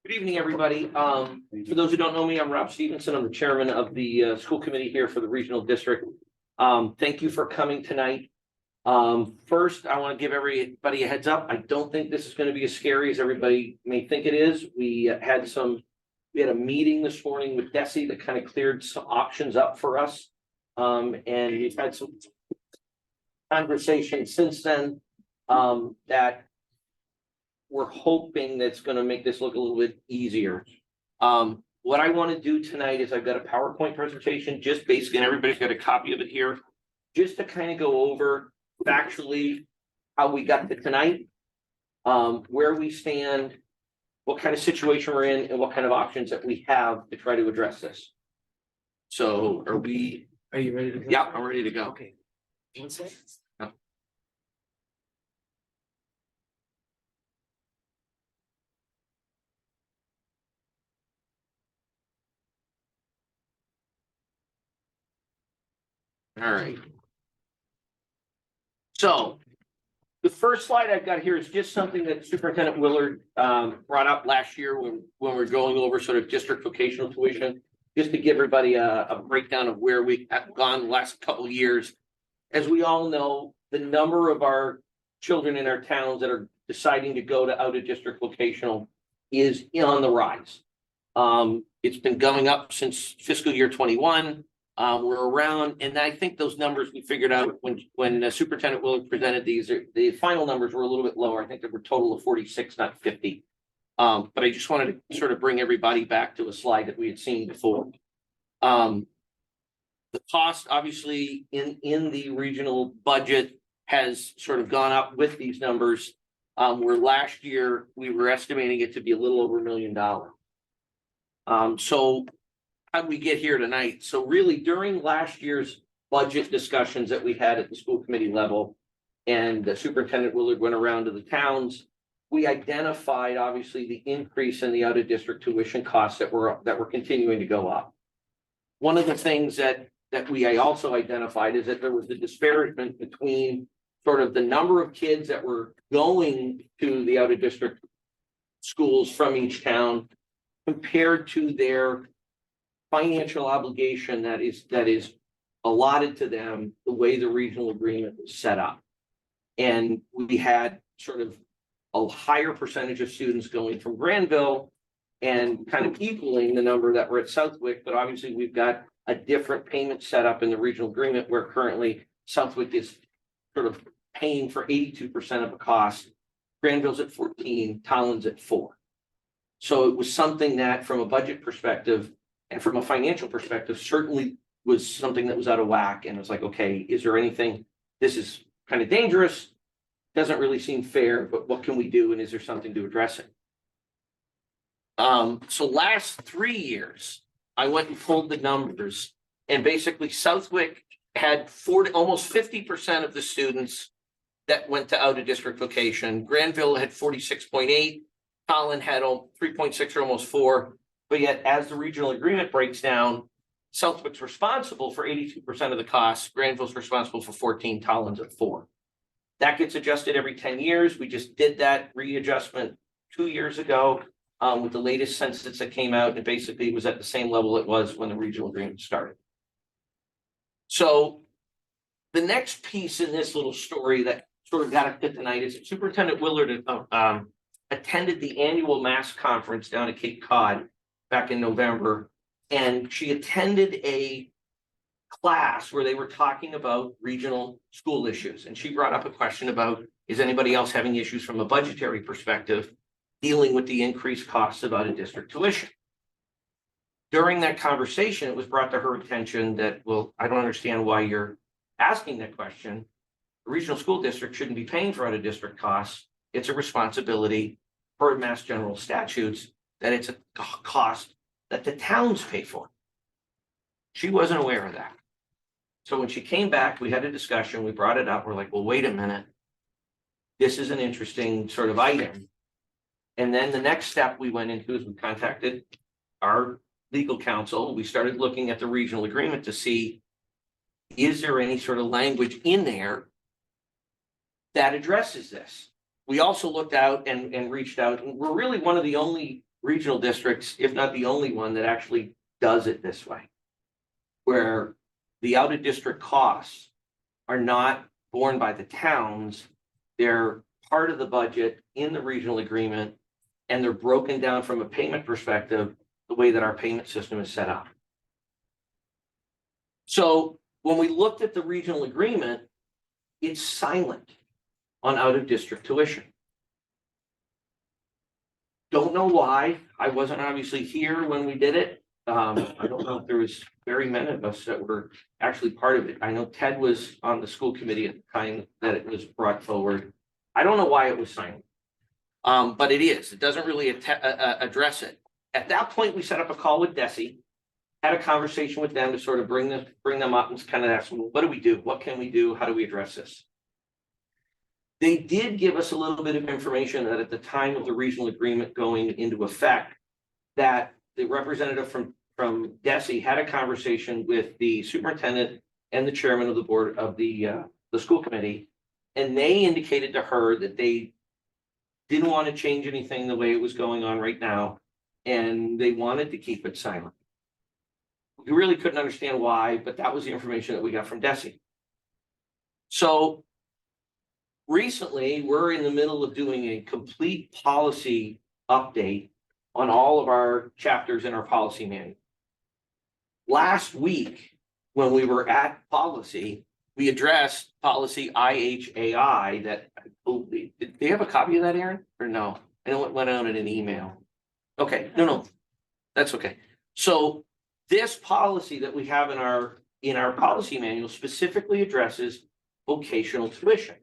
Good evening, everybody. For those who don't know me, I'm Rob Stevenson. I'm the chairman of the school committee here for the regional district. Thank you for coming tonight. First, I want to give everybody a heads up. I don't think this is going to be as scary as everybody may think it is. We had a meeting this morning with Desi that kind of cleared some options up for us. And we've had some conversation since then that we're hoping that's going to make this look a little bit easier. What I want to do tonight is I've got a PowerPoint presentation, just basically, and everybody's got a copy of it here, just to kind of go over factually how we got to tonight, where we stand, what kind of situation we're in, and what kind of options that we have to try to address this. So are you ready to go? Yeah, I'm ready to go. Okay. 1 second. All right. So the first slide I've got here is just something that Superintendent Willard brought up last year when we were going over sort of district vocational tuition, just to give everybody a breakdown of where we have gone the last couple of years. As we all know, the number of our children in our towns that are deciding to go to out of district vocational is on the rise. It's been going up since fiscal year 21. We're around, and I think those numbers we figured out when Superintendent Willard presented these, the final numbers were a little bit lower. I think there were a total of 46, not 50. But I just wanted to sort of bring everybody back to a slide that we had seen before. The cost, obviously, in the regional budget has sort of gone up with these numbers. Where last year we were estimating it to be a little over $1 million. So how did we get here tonight? So really, during last year's budget discussions that we had at the school committee level, and Superintendent Willard went around to the towns, we identified obviously the increase in the out of district tuition costs that were continuing to go up. One of the things that I also identified is that there was the disparagement between sort of the number of kids that were going to the out of district schools from each town compared to their financial obligation that is allotted to them the way the regional agreement was set up. And we had sort of a higher percentage of students going from Granville and kind of equaling the number that were at Southwick, but obviously we've got a different payment set up in the regional agreement where currently Southwick is sort of paying for 82% of the cost. Granville's at 14, Tolland's at 4. So it was something that from a budget perspective and from a financial perspective, certainly was something that was out of whack. And it was like, okay, is there anything, this is kind of dangerous, doesn't really seem fair, but what can we do? And is there something to address it? So last 3 years, I went and pulled the numbers, and basically Southwick had almost 50% of the students that went to out of district vocation. Granville had 46.8, Tolland had 3.6 or almost 4. But yet, as the regional agreement breaks down, Southwick's responsible for 82% of the costs. Granville's responsible for 14, Tolland's at 4. That gets adjusted every 10 years. We just did that readjustment 2 years ago with the latest census that came out, and basically it was at the same level it was when the regional agreement started. So the next piece in this little story that sort of got us to tonight is that Superintendent Willard attended the annual MASS conference down at Cape Cod back in November, and she attended a class where they were talking about regional school issues. And she brought up a question about, is anybody else having issues from a budgetary perspective dealing with the increased costs of out of district tuition? During that conversation, it was brought to her attention that, well, I don't understand why you're asking that question. The regional school district shouldn't be paying for out of district costs. It's a responsibility per Mass General statutes that it's a cost that the towns pay for. She wasn't aware of that. So when she came back, we had a discussion, we brought it up, we're like, well, wait a minute. This is an interesting sort of item. And then the next step we went into is we contacted our legal counsel. We started looking at the regional agreement to see, is there any sort of language in there that addresses this? We also looked out and reached out, and we're really one of the only regional districts, if not the only one, that actually does it this way, where the out of district costs are not borne by the towns. They're part of the budget in the regional agreement, and they're broken down from a payment perspective, the way that our payment system is set up. So when we looked at the regional agreement, it's silent on out of district tuition. Don't know why. I wasn't obviously here when we did it. I don't know if there was very many of us that were actually part of it. I know Ted was on the school committee at the time that it was brought forward. I don't know why it was silent, but it is. It doesn't really address it. At that point, we set up a call with DESE, had a conversation with them to sort of bring them up and kind of ask them, well, what do we do? What can we do? How do we address this? They did give us a little bit of information that at the time of the regional agreement going into effect, that the representative from DESE had a conversation with the superintendent and the chairman of the board of the school committee, and they indicated to her that they didn't want to change anything the way it was going on right now, and they wanted to keep it silent. We really couldn't understand why, but that was the information that we got from DESE. So recently, we're in the middle of doing a complete policy update on all of our chapters in our policy manual. Last week, when we were at policy, we addressed policy IHAI that, do you have a copy of that, Aaron? Or no? I know it went out in an email. Okay, no, that's okay. So this policy that we have in our policy manual specifically addresses vocational tuition.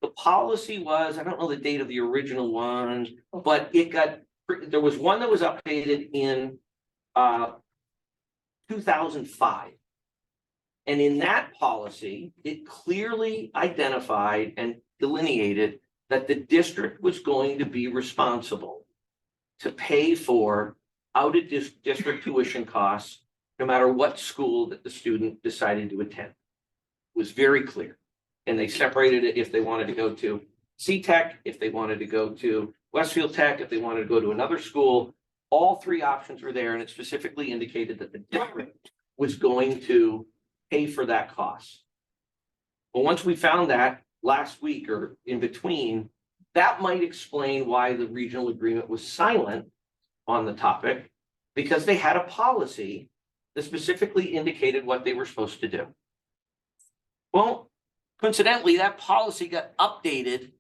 The policy was, I don't know the date of the original one, but there was one that was updated in 2005. And in that policy, it clearly identified and delineated that the district was going to be responsible to pay for out of district tuition costs, no matter what school that the student decided to attend. It was very clear. And they separated it if they wanted to go to C-Tech, if they wanted to go to Westfield Tech, if they wanted to go to another school. All three options were there, and it specifically indicated that the district was going to pay for that cost. Well, once we found that last week or in between, that might explain why the regional agreement was silent on the topic, because they had a policy that specifically indicated what they were supposed to do. Well, coincidentally, that policy got updated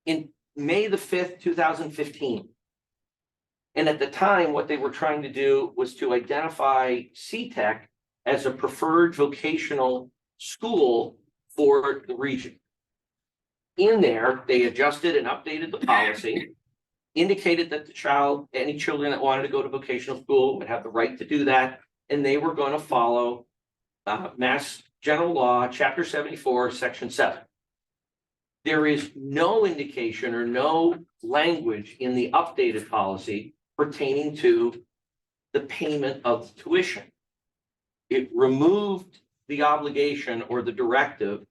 in May the 5th, 2015. And at the time, what they were trying to do was to identify C-Tech as a preferred vocational school for the region. In there, they adjusted and updated the policy, indicated that any children that wanted to go to vocational school would have the right to do that, and they were going to follow Mass General Law, Chapter 74, Section 7. There is no indication or no language in the updated policy pertaining to the payment of tuition. It removed the obligation or the directive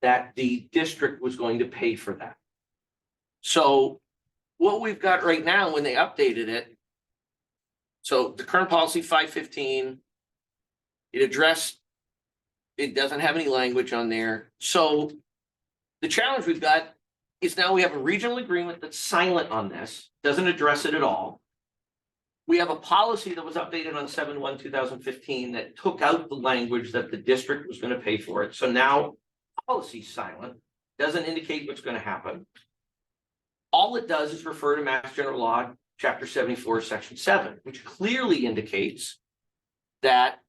that the district was going to pay for that. So what we've got right now, when they updated it, so the current policy 515, it doesn't have any language on there. So the challenge we've got is now we have a regional agreement that's silent on this, doesn't address it at all. We have a policy that was updated on 7/1/2015 that took out the language that the district was going to pay for it. So now policy's silent, doesn't indicate what's going to happen. All it does is refer to Mass General Law, Chapter 74, Section 7, which clearly indicates that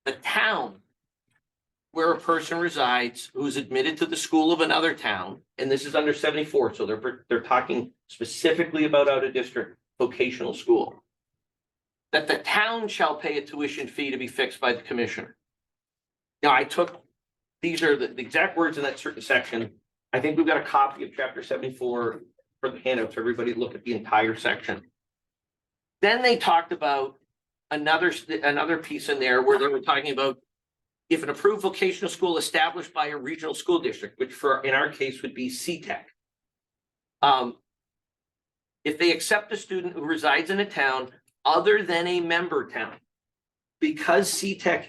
the town where a person resides who's admitted to the school of another town, and this is under 74, so they're talking specifically about out of district vocational school, that the town shall pay a tuition fee to be fixed by the commissioner. Now, these are the exact words in that certain section. I think we've got a copy of Chapter 74 for the handout for everybody to look at the entire section. Then they talked about another piece in there where they were talking about if an approved vocational school established by a regional school district, which in our case would be C-Tech, if they accept a student who resides in a town other than a member town, because CTEC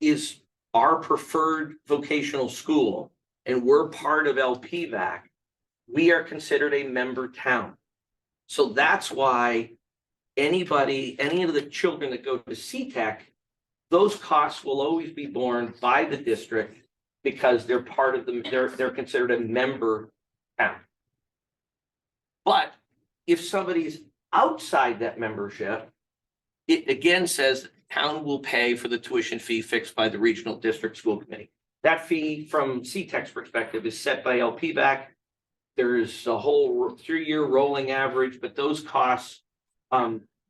is our preferred vocational school and we're part of LPVAC, we are considered a member town. So that's why any of the children that go to CTEC, those costs will always be borne by the district because they're part of they're considered a member town. But if somebody's outside that membership, it again says the town will pay for the tuition fee fixed by the regional district school committee. That fee from CTEC's perspective is set by LPVAC. There's a whole 3-year rolling average, but those costs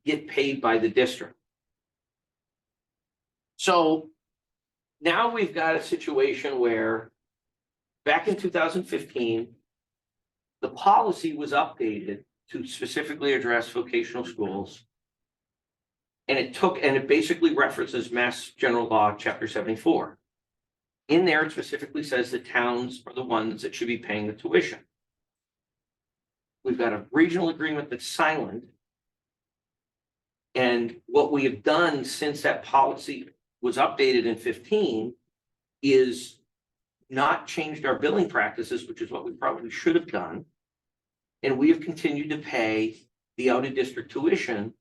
get paid by the district. So now we've got a situation where back in 2015, the policy was updated to specifically address vocational schools. And it basically references Mass General Law, Chapter 74. In there, it specifically says the towns are the ones that should be paying the tuition. We've got a regional agreement that's silent. And what we have done since that policy was updated in 15 is not changed our billing practices, which is what we probably should have done. And we have continued to pay the out-of-district tuition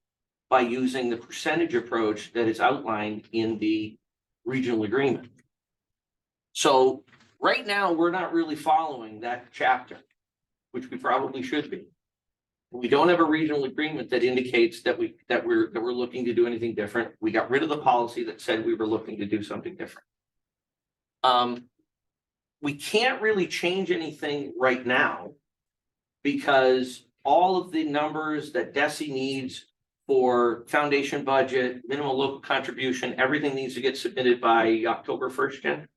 by using the percentage approach that is outlined in the regional agreement. So right now, we're not really following that chapter, which we probably should be. We don't have a regional agreement that indicates that we're looking to do anything different. We got rid of the policy that said we were looking to do something different. We can't really change anything right now because all of the numbers that DESE needs for foundation budget, minimum local contribution, everything needs to get submitted by October 1st, Jen?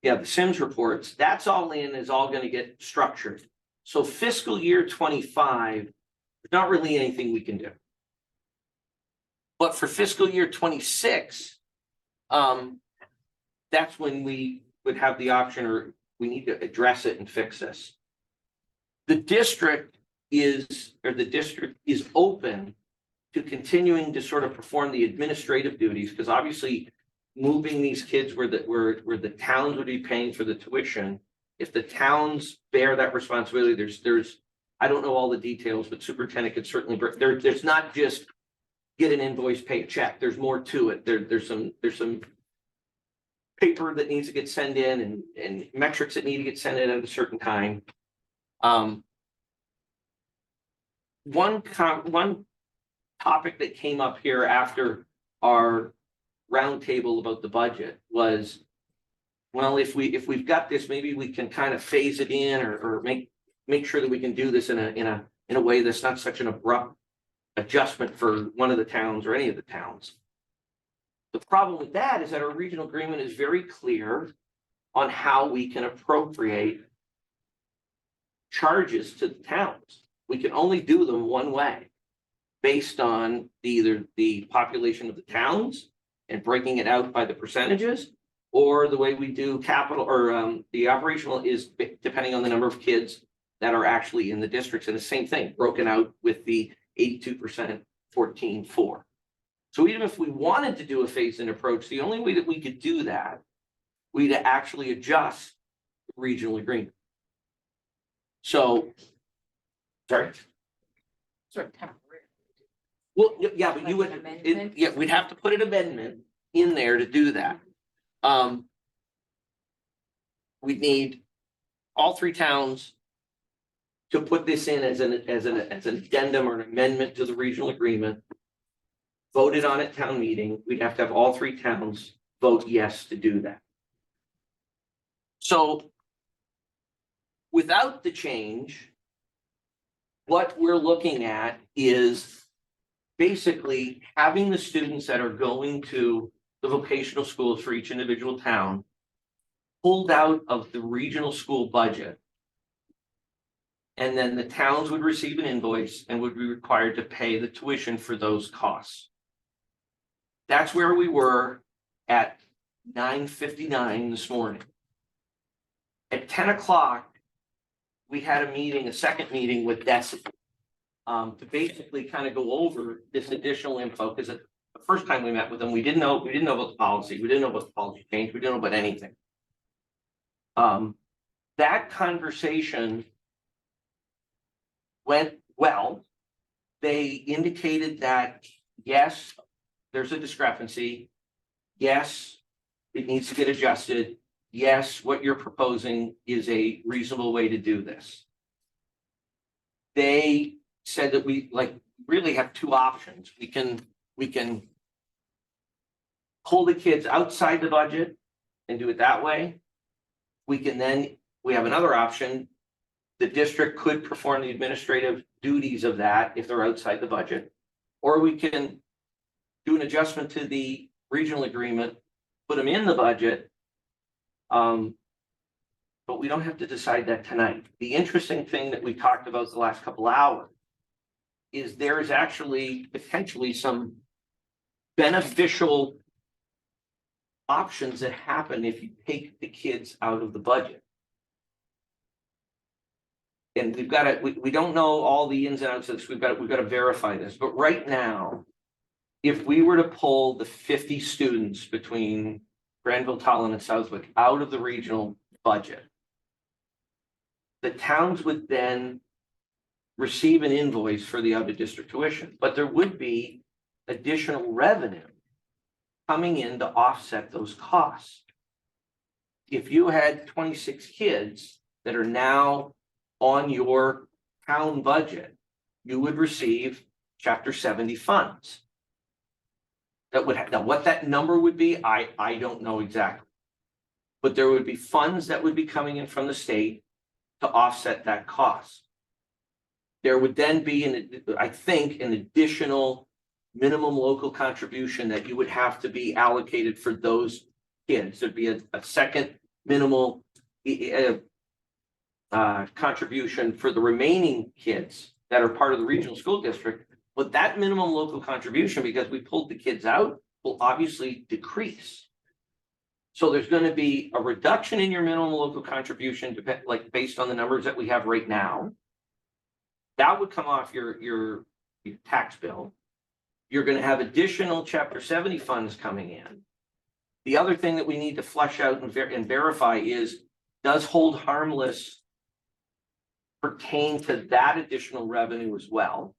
Yeah, the SIMS reports, that's all in, is all going to get structured. So fiscal year 25, there's not really anything we can do. But for fiscal year 26, that's when we would have the option, or we need to address it and fix this. The district is open to continuing to sort of perform the administrative duties, because obviously moving these kids where the towns would be paying for the tuition, if the towns bear that responsibility, there's I don't know all the details, but superintendent could certainly there's not just get an invoice, pay a check. There's more to it. There's some paper that needs to get sent in and metrics that need to get sent in at a certain time. One topic that came up here after our roundtable about the budget was, well, if we've got this, maybe we can kind of phase it in or make sure that we can do this in a way that's not such an abrupt adjustment for one of the towns or any of the towns. The problem with that is that our regional agreement is very clear on how we can appropriate charges to the towns. We can only do them one way, based on either the population of the towns and breaking it out by the percentages, or the way we do capital or the operational is depending on the number of kids that are actually in the districts. And the same thing broken out with the 82%, 14-4. So even if we wanted to do a phased-in approach, the only way that we could do that, we'd actually adjust the regional agreement. So, sorry. Sort of temporary. Well, yeah, but you would, yeah, we'd have to put an amendment in there to do that. We'd need all three towns to put this in as an addendum or an amendment to the regional agreement, voted on at town meeting. We'd have to have all three towns vote yes to do that. So without the change, what we're looking at is basically having the students that are going to the vocational schools for each individual town pulled out of the regional school budget. And then the towns would receive an invoice and would be required to pay the tuition for those costs. That's where we were at 9:59 this morning. At 10 o'clock, we had a meeting, a second meeting with DESE. to basically kind of go over this additional info, because the first time we met with them, we didn't know about the policy, we didn't know about the policy change, we didn't know about anything. That conversation went well. They indicated that, yes, there's a discrepancy. Yes, it needs to get adjusted. Yes, what you're proposing is a reasonable way to do this. They said that we really have two options. We can pull the kids outside the budget and do it that way. We have another option. The district could perform the administrative duties of that if they're outside the budget, or we can do an adjustment to the regional agreement, put them in the budget. But we don't have to decide that tonight. The interesting thing that we talked about the last couple hours is there is actually potentially some beneficial options that happen if you take the kids out of the budget. And we've got to, we don't know all the ins and outs of this. We've got to verify this. But right now, if we were to pull the 50 students between Granville, Tolland, and Southwick out of the regional budget, the towns would then receive an invoice for the out of district tuition, but there would be additional revenue coming in to offset those costs. If you had 26 kids that are now on your town budget, you would receive Chapter 70 funds. That would have, now what that number would be, I don't know exactly. But there would be funds that would be coming in from the state to offset that cost. There would then be, I think, an additional minimum local contribution that you would have to be allocated for those kids. There'd be a second minimal contribution for the remaining kids that are part of the regional school district. But that minimum local contribution, because we pulled the kids out, will obviously decrease. So there's going to be a reduction in your minimum local contribution, based on the numbers that we have right now. That would come off your tax bill. You're going to have additional Chapter 70 funds coming in. The other thing that we need to flesh out and verify is, does hold harmless pertain to that additional revenue as well?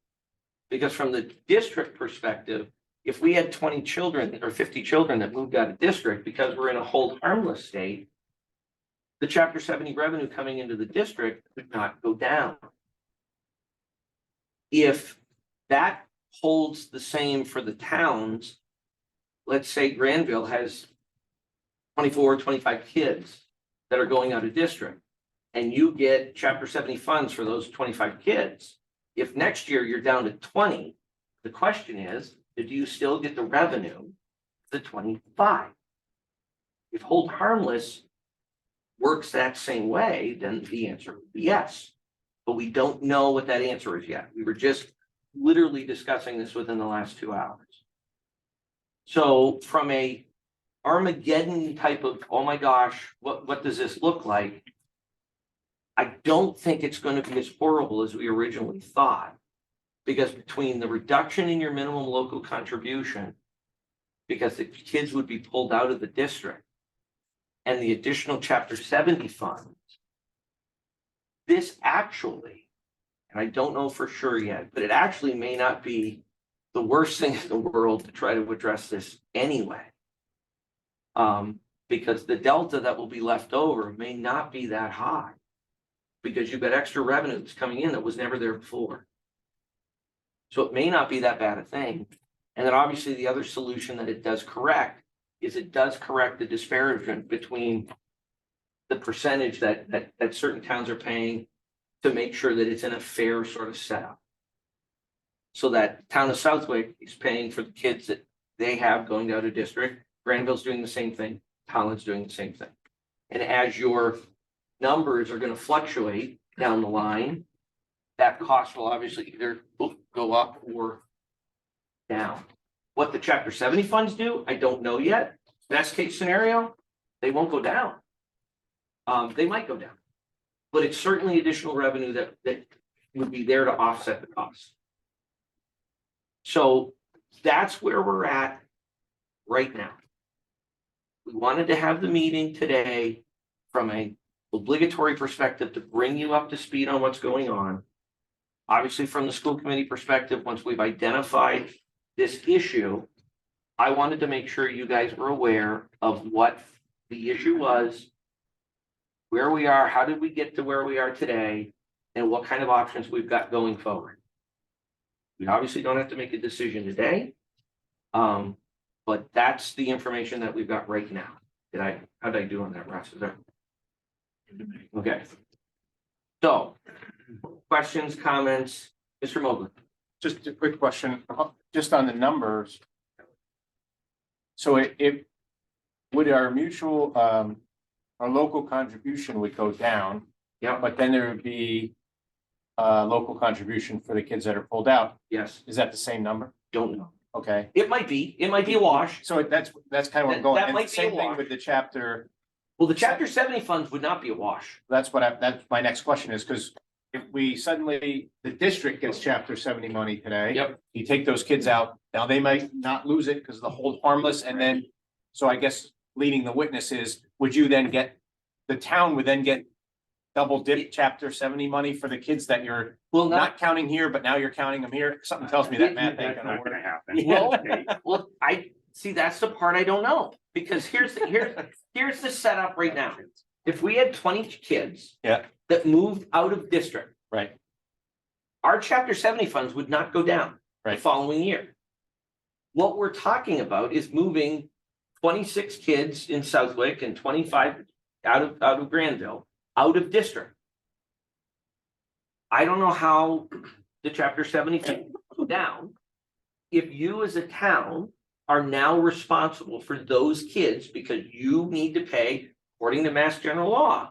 Because from the district perspective, if we had 20 children or 50 children that moved out of district because we're in a hold harmless state, the Chapter 70 revenue coming into the district would not go down. If that holds the same for the towns, let's say Granville has 24, 25 kids that are going out of district, and you get Chapter 70 funds for those 25 kids. If next year you're down to 20, the question is, do you still get the revenue, the 25? If hold harmless works that same way, then the answer would be yes. But we don't know what that answer is yet. We were just literally discussing this within the last 2 hours. So from a Armageddon type of, oh my gosh, what does this look like? I don't think it's going to be as horrible as we originally thought, because between the reduction in your minimum local contribution, because the kids would be pulled out of the district, and the additional Chapter 70 funds, this actually, and I don't know for sure yet, but it actually may not be the worst thing in the world to try to address this anyway. Because the delta that will be left over may not be that high, because you've got extra revenue that's coming in that was never there before. So it may not be that bad a thing. And then obviously the other solution that it does correct is it does correct the disparagement between the percentage that certain towns are paying to make sure that it's in a fair sort of setup. So that town of Southwick is paying for the kids that they have going out of district. Granville's doing the same thing. Tolland's doing the same thing. And as your numbers are going to fluctuate down the line, that cost will obviously either go up or down. What the Chapter 70 funds do, I don't know yet. Best case scenario, they won't go down. They might go down, but it's certainly additional revenue that would be there to offset the costs. So that's where we're at right now. We wanted to have the meeting today from a obligatory perspective to bring you up to speed on what's going on. Obviously, from the school committee perspective, once we've identified this issue, I wanted to make sure you guys were aware of what the issue was, where we are, how did we get to where we are today, and what kind of options we've got going forward. We obviously don't have to make a decision today. But that's the information that we've got right now. How did I do on that, Russ? Is that okay? So, questions, comments, Mr. Mobley? Just a quick question, just on the numbers. So it would our local contribution would go down. Yeah. But then there would be local contribution for the kids that are pulled out. Yes. Is that the same number? Don't know. Okay. It might be a wash. So that's kind of where I'm going. That And might be a same thing wash. with the chapter. Well, the chapter 70 funds would not be a wash. That's my next question is, because if we suddenly, the district gets chapter 70 money today. Yep. You take those kids out, now they might not lose it because the hold harmless, and then, so I guess leading the witness is, would you then the town would then get double dip chapter 70 money for the kids that you're not counting here, but now you're counting them here? Something tells me that math ain't gonna work. Well, I see, that's the part I don't know, because here's the setup right now. If we had 20 kids that moved out of district, Right, our chapter 70 funds would not go down the Right. following year. What we're talking about is moving 26 kids in Southwick and 25 out of Granville out of district. I don't know how the chapter 70 funds go down if you as a town are now responsible for those kids, because you need to pay, according to Mass General Law,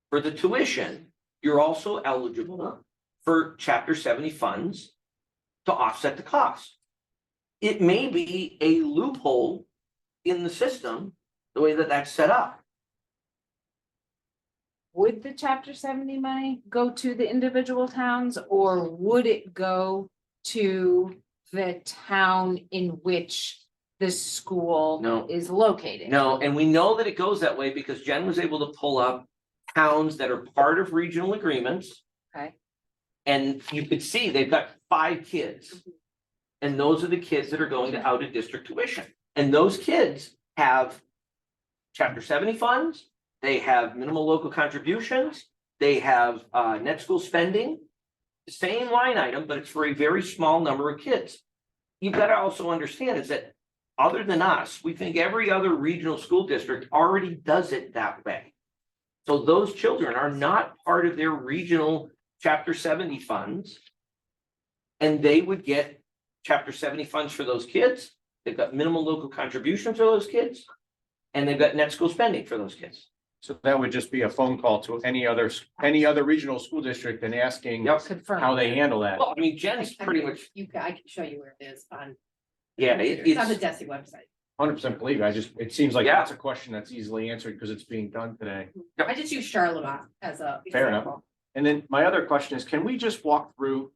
for the tuition. You're also eligible for chapter 70 funds to offset the cost. It may be a loophole in the system, the way that that's set up. Would the chapter 70 money go to the individual towns, or would it go to the town in which the school No. is located? No, and we know that it goes that way because Jen was able to pull up towns that are part of regional agreements. Okay. And you could see they've got 5 kids. And those are the kids that are going to out of district tuition. And those kids have chapter 70 funds, they have minimal local contributions, they have net school spending. The same line item, but it's for a very small number of kids. You've got to also understand is that other than us, we think every other regional school district already does it that way. So those children are not part of their regional chapter 70 funds. And they would get chapter 70 funds for those kids. They've got minimal local contributions for those kids. And they've got net school spending for those kids. so that would just be a phone call to any other regional school district and asking Confirm. how they handle that. Well, I mean, Jen's pretty much, I can show you where it is on. yeah, It's on the it's, DESI website. 100% believe it. It seems like Yeah. that's a question that's easily answered because it's being done today. I just use Charlotte as a. Fair enough. example. And then my other question is, can we just walk through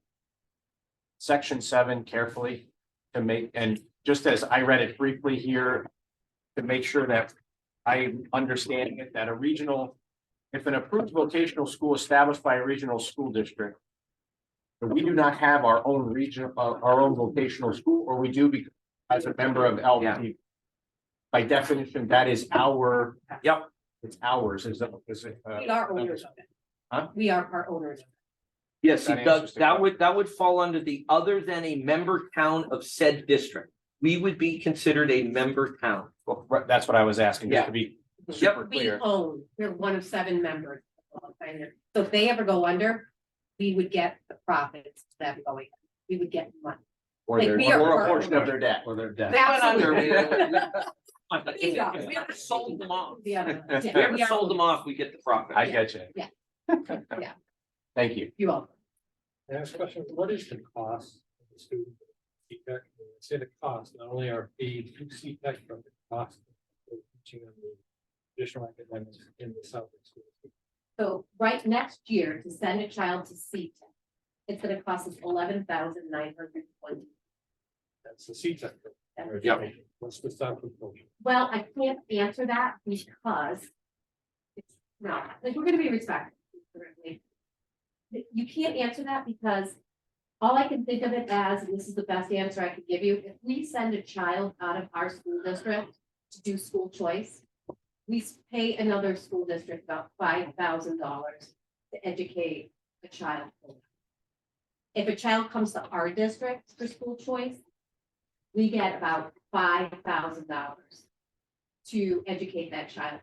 section 7 carefully to make, and just as I read it briefly here, to make sure that I'm understanding it, that if an approved vocational school established by a regional school district, but we do not have our own our own vocational school, or we do as a member of LP. By definition, that is our. Yep. It's ours, is it? We are owners of it. Huh? We are part owners. of it. yes, That answers the that would fall under the other than a member town of said district. We would be considered a member town. Well, that's what I was asking, just to be super We clear. own, we're one of 7 members. So if they ever go under, we would get the profits of them going, we would get money. Or like, their, we are or a part portion of owner. their debt, or their debt. Absolutely. If we ever sold them off, The other- if we yeah, ever we are sold them owners. off, we get the profit. I get you. Yeah. Yeah. Thank you. You all. I ask a question, what is the cost of the student CPEC? Say the cost, not only our fee to CPEC, but the cost of teaching them the additional academics in the Southern schools. So right next year, to send a child to CTEC, it's gonna cost us $11,920. That's the CTEC. Yep. What's the Southwick portion? Well, I can't answer that because it's not, like, we're gonna be respectful. You can't answer that because all I can think of it as, and this is the best answer I could give you, if we send a child out of our school district to do school choice, we pay another school district about $5,000 to educate a child. If a child comes to our district for school choice, we get about $5,000 to educate that child.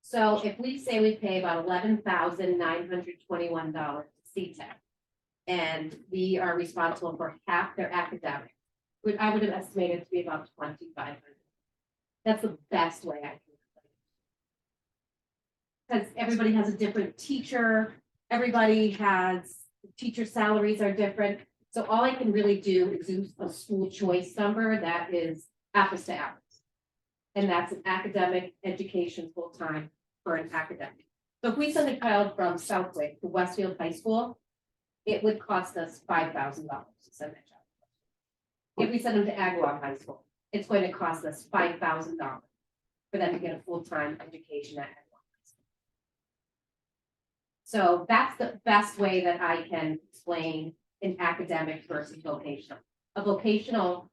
So if we say we pay about $11,921 to CTEC, and we are responsible for half their academic, I would have estimated it to be about $2,500. That's the best way I can. Because everybody has a different teacher, everybody has, teacher salaries are different. So all I can really do is use a school choice number that is apples to apples. And that's an academic education full-time for an academic. So if we send a child from Southwick to Westfield High School, it would cost us $5,000 to send that child. If we send them to Agawam High School, it's going to cost us $5,000 for them to get a full-time education at Agawam High School. So that's the best way that I can explain an academic versus vocational. A vocational,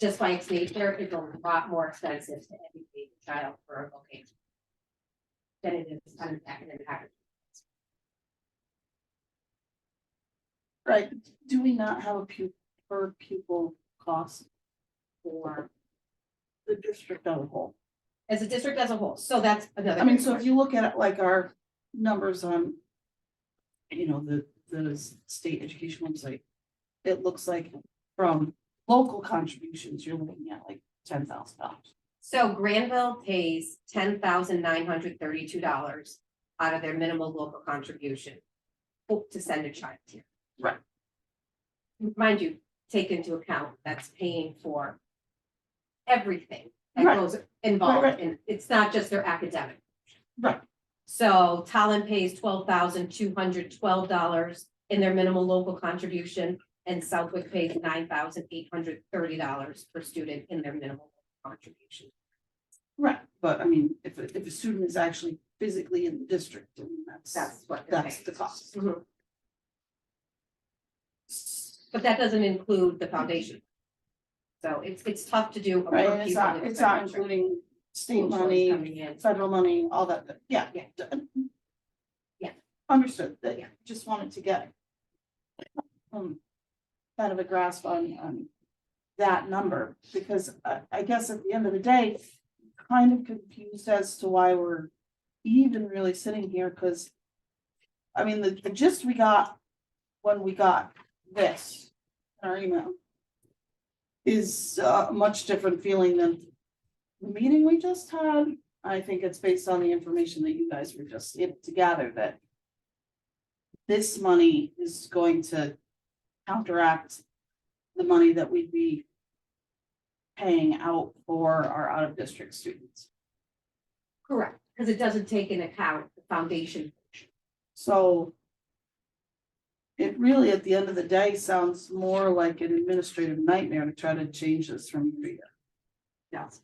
just by its nature, is a lot more expensive to educate a child for a vocation than it is an academic. Right, do we not have a per pupil cost for the district as a whole? As a district as a whole, so that's another. I mean, great so if question. you look at it like our numbers on, you know, the state education website, it looks like from local contributions, you're looking at like $10,000. So Granville pays $10,932 out of their minimal local contribution to send a child here. Right. Mind you, take into account that's paying for everything that Right. goes involved, Right. and it's not just their academic. Right. So Talon pays $12,212 in their minimal local contribution, and Southwick pays $9,830 per student in their minimal contribution. Right, but I mean, if a student is actually physically in the district, I mean, That's what. they're that's paying. the cost. Mhm. But that doesn't include the foundation. So it's tough to do. A Right, per and it's pupil not expenditure. including state School choice money, coming in. federal money, all that, yeah. Yeah. Yeah. Understood, that Yeah. just wanted to get kind of a grasp on that number, because I guess at the end of the day, kind of confused as to why we're even really sitting here, because I mean, the gist we got when we got this in our email is a much different feeling than the meeting we just had. I think it's based on the information that you guys were just able to gather, that this money is going to counteract the money that we'd be paying out for our out-of-district students. Correct, because it doesn't take into account the foundation. So it really, at the end of the day, sounds more like an administrative nightmare to try to change this from year to year. Yes.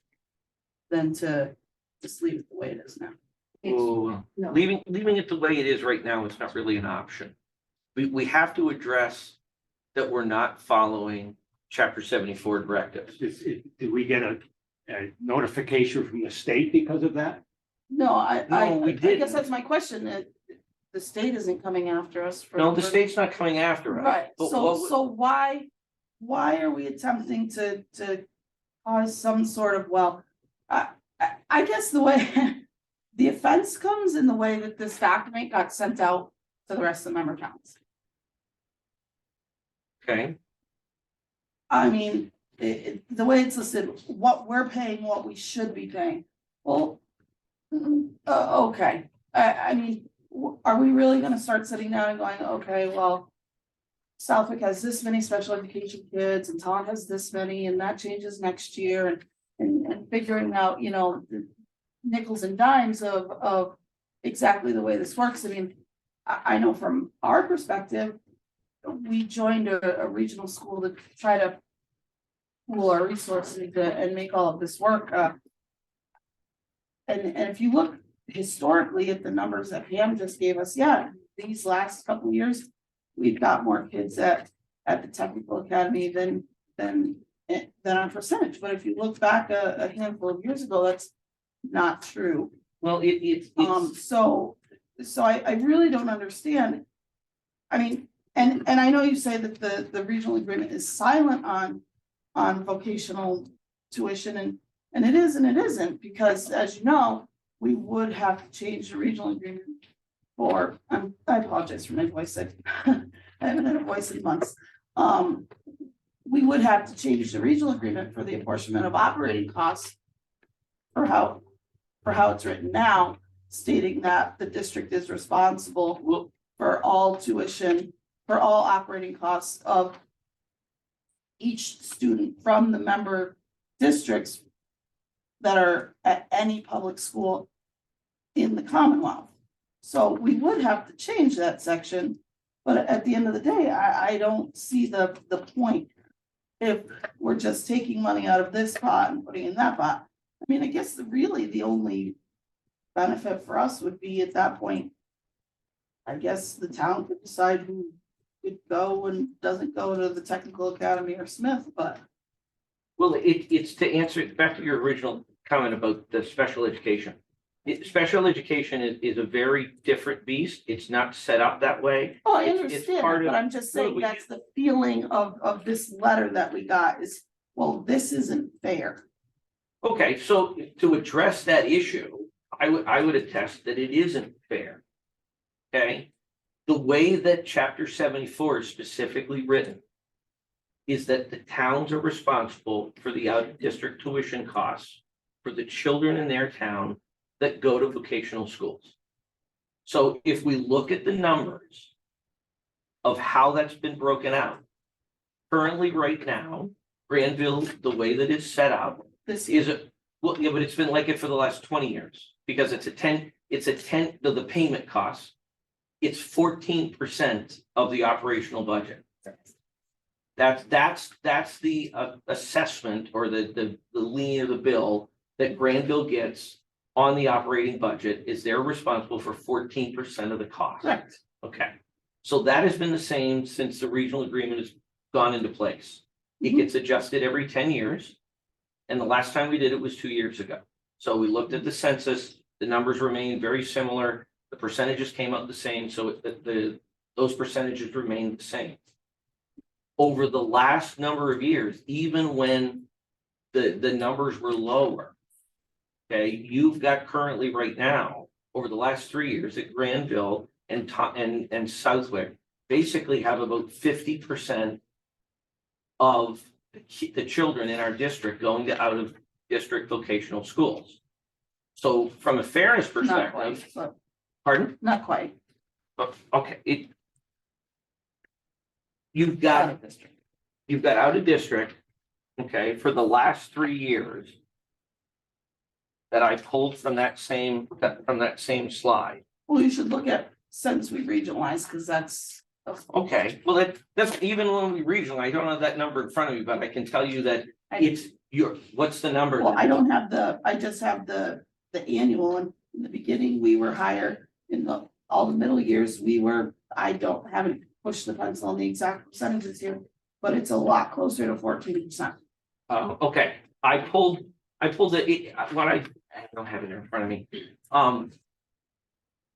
Than to just leave it the way it is now. Oh, No. leaving it the way it is right now is not really an option. We have to address that we're not following chapter 74 directives. Did we get a notification from the state because of that? No, I we guess didn't. that's my question, that the state isn't coming after us for. No, the state's not coming after us. Right, But so, what- so why are we attempting to cause some sort of, well, I guess the way the offense comes in the way that this document got sent out to the rest of the member towns. Okay, I mean, the way it's listed, what we're paying, what we should be paying, well, okay, I mean, are we really gonna start sitting down and going, okay, well, Southwick has this many special education kids and Taunton has this many, and that changes next year, and figuring out, you know, the nickels and dimes of exactly the way this works. I mean, I know from our perspective, we joined a regional school to try to pool our resources and make all of this work. And if you look historically at the numbers that Pam just gave us, yeah, these last couple of years, we've got more kids at the technical academy than on percentage. But if you look back a handful of years ago, that's not true. Well, it's, So I really don't understand. I mean, and I know you say that the regional agreement is silent on vocational tuition and it is and it isn't, because as you know, we would have to change the regional agreement for, I apologize for my voice, I haven't had a voice in months. We would have to change the regional agreement for the apportionment of operating costs for how it's written now, stating that the district is responsible for all tuition, for all operating costs of each student from the member districts that are at any public school in the Commonwealth. So we would have to change that section, but at the end of the day, I don't see the point. If we're just taking money out of this pot and putting in that pot, I mean, I guess really the only benefit for us would be at that point, I guess the town could decide who could go and doesn't go to the technical academy or Smith, but. well, it's to answer back to your original comment about the special education. Special education is a very different beast. It's not set up that way. Oh, I It's understand, part but of- I'm just saying but that's the feeling of this letter that we got is, well, this isn't fair. Okay, so to address that issue, I would attest that it isn't fair. Okay, the way that chapter 74 is specifically written is that the towns are responsible for the out-of-district tuition costs for the children in their town that go to vocational schools. So if we look at the numbers of how that's been broken out, currently right now, Granville, the way that it's set up This is a, well, yeah, but it's been like it for the last 20 years, because it's a 10 of the payment costs. It's 14% of the operational budget. That's the assessment or the lien of the bill that Granville gets on the operating budget, is they're responsible for 14% of the cost. correct. Okay, so that has been the same since the regional agreement has gone into place. It Mhm. gets adjusted every 10 years. And the last time we did it was 2 years ago. So we looked at the census, the numbers remained very similar, the percentages came out the same, so those percentages remained the same. Over the last number of years, even when the numbers were lower. Okay, you've got currently right now, over the last 3 years at Granville and Southwick, basically have about 50% of the children in our district going to out of district vocational schools. So from a fairness Not perspective, quite, but pardon? not quite. Okay, you've Out got of district. out of district, okay, for the last 3 years that I pulled from that same slide. Well, you should look at since we regionalized, because that's. Okay, well, that's even when we regional, I don't have that number in front of me, but I can tell you that it's what's the number? Well, I don't have I just have the annual, and in the beginning, we were higher, in all the middle years, haven't pushed the pencil on the exact percentages here, but it's a lot closer to 14%. Okay, I pulled I don't have it in front of me.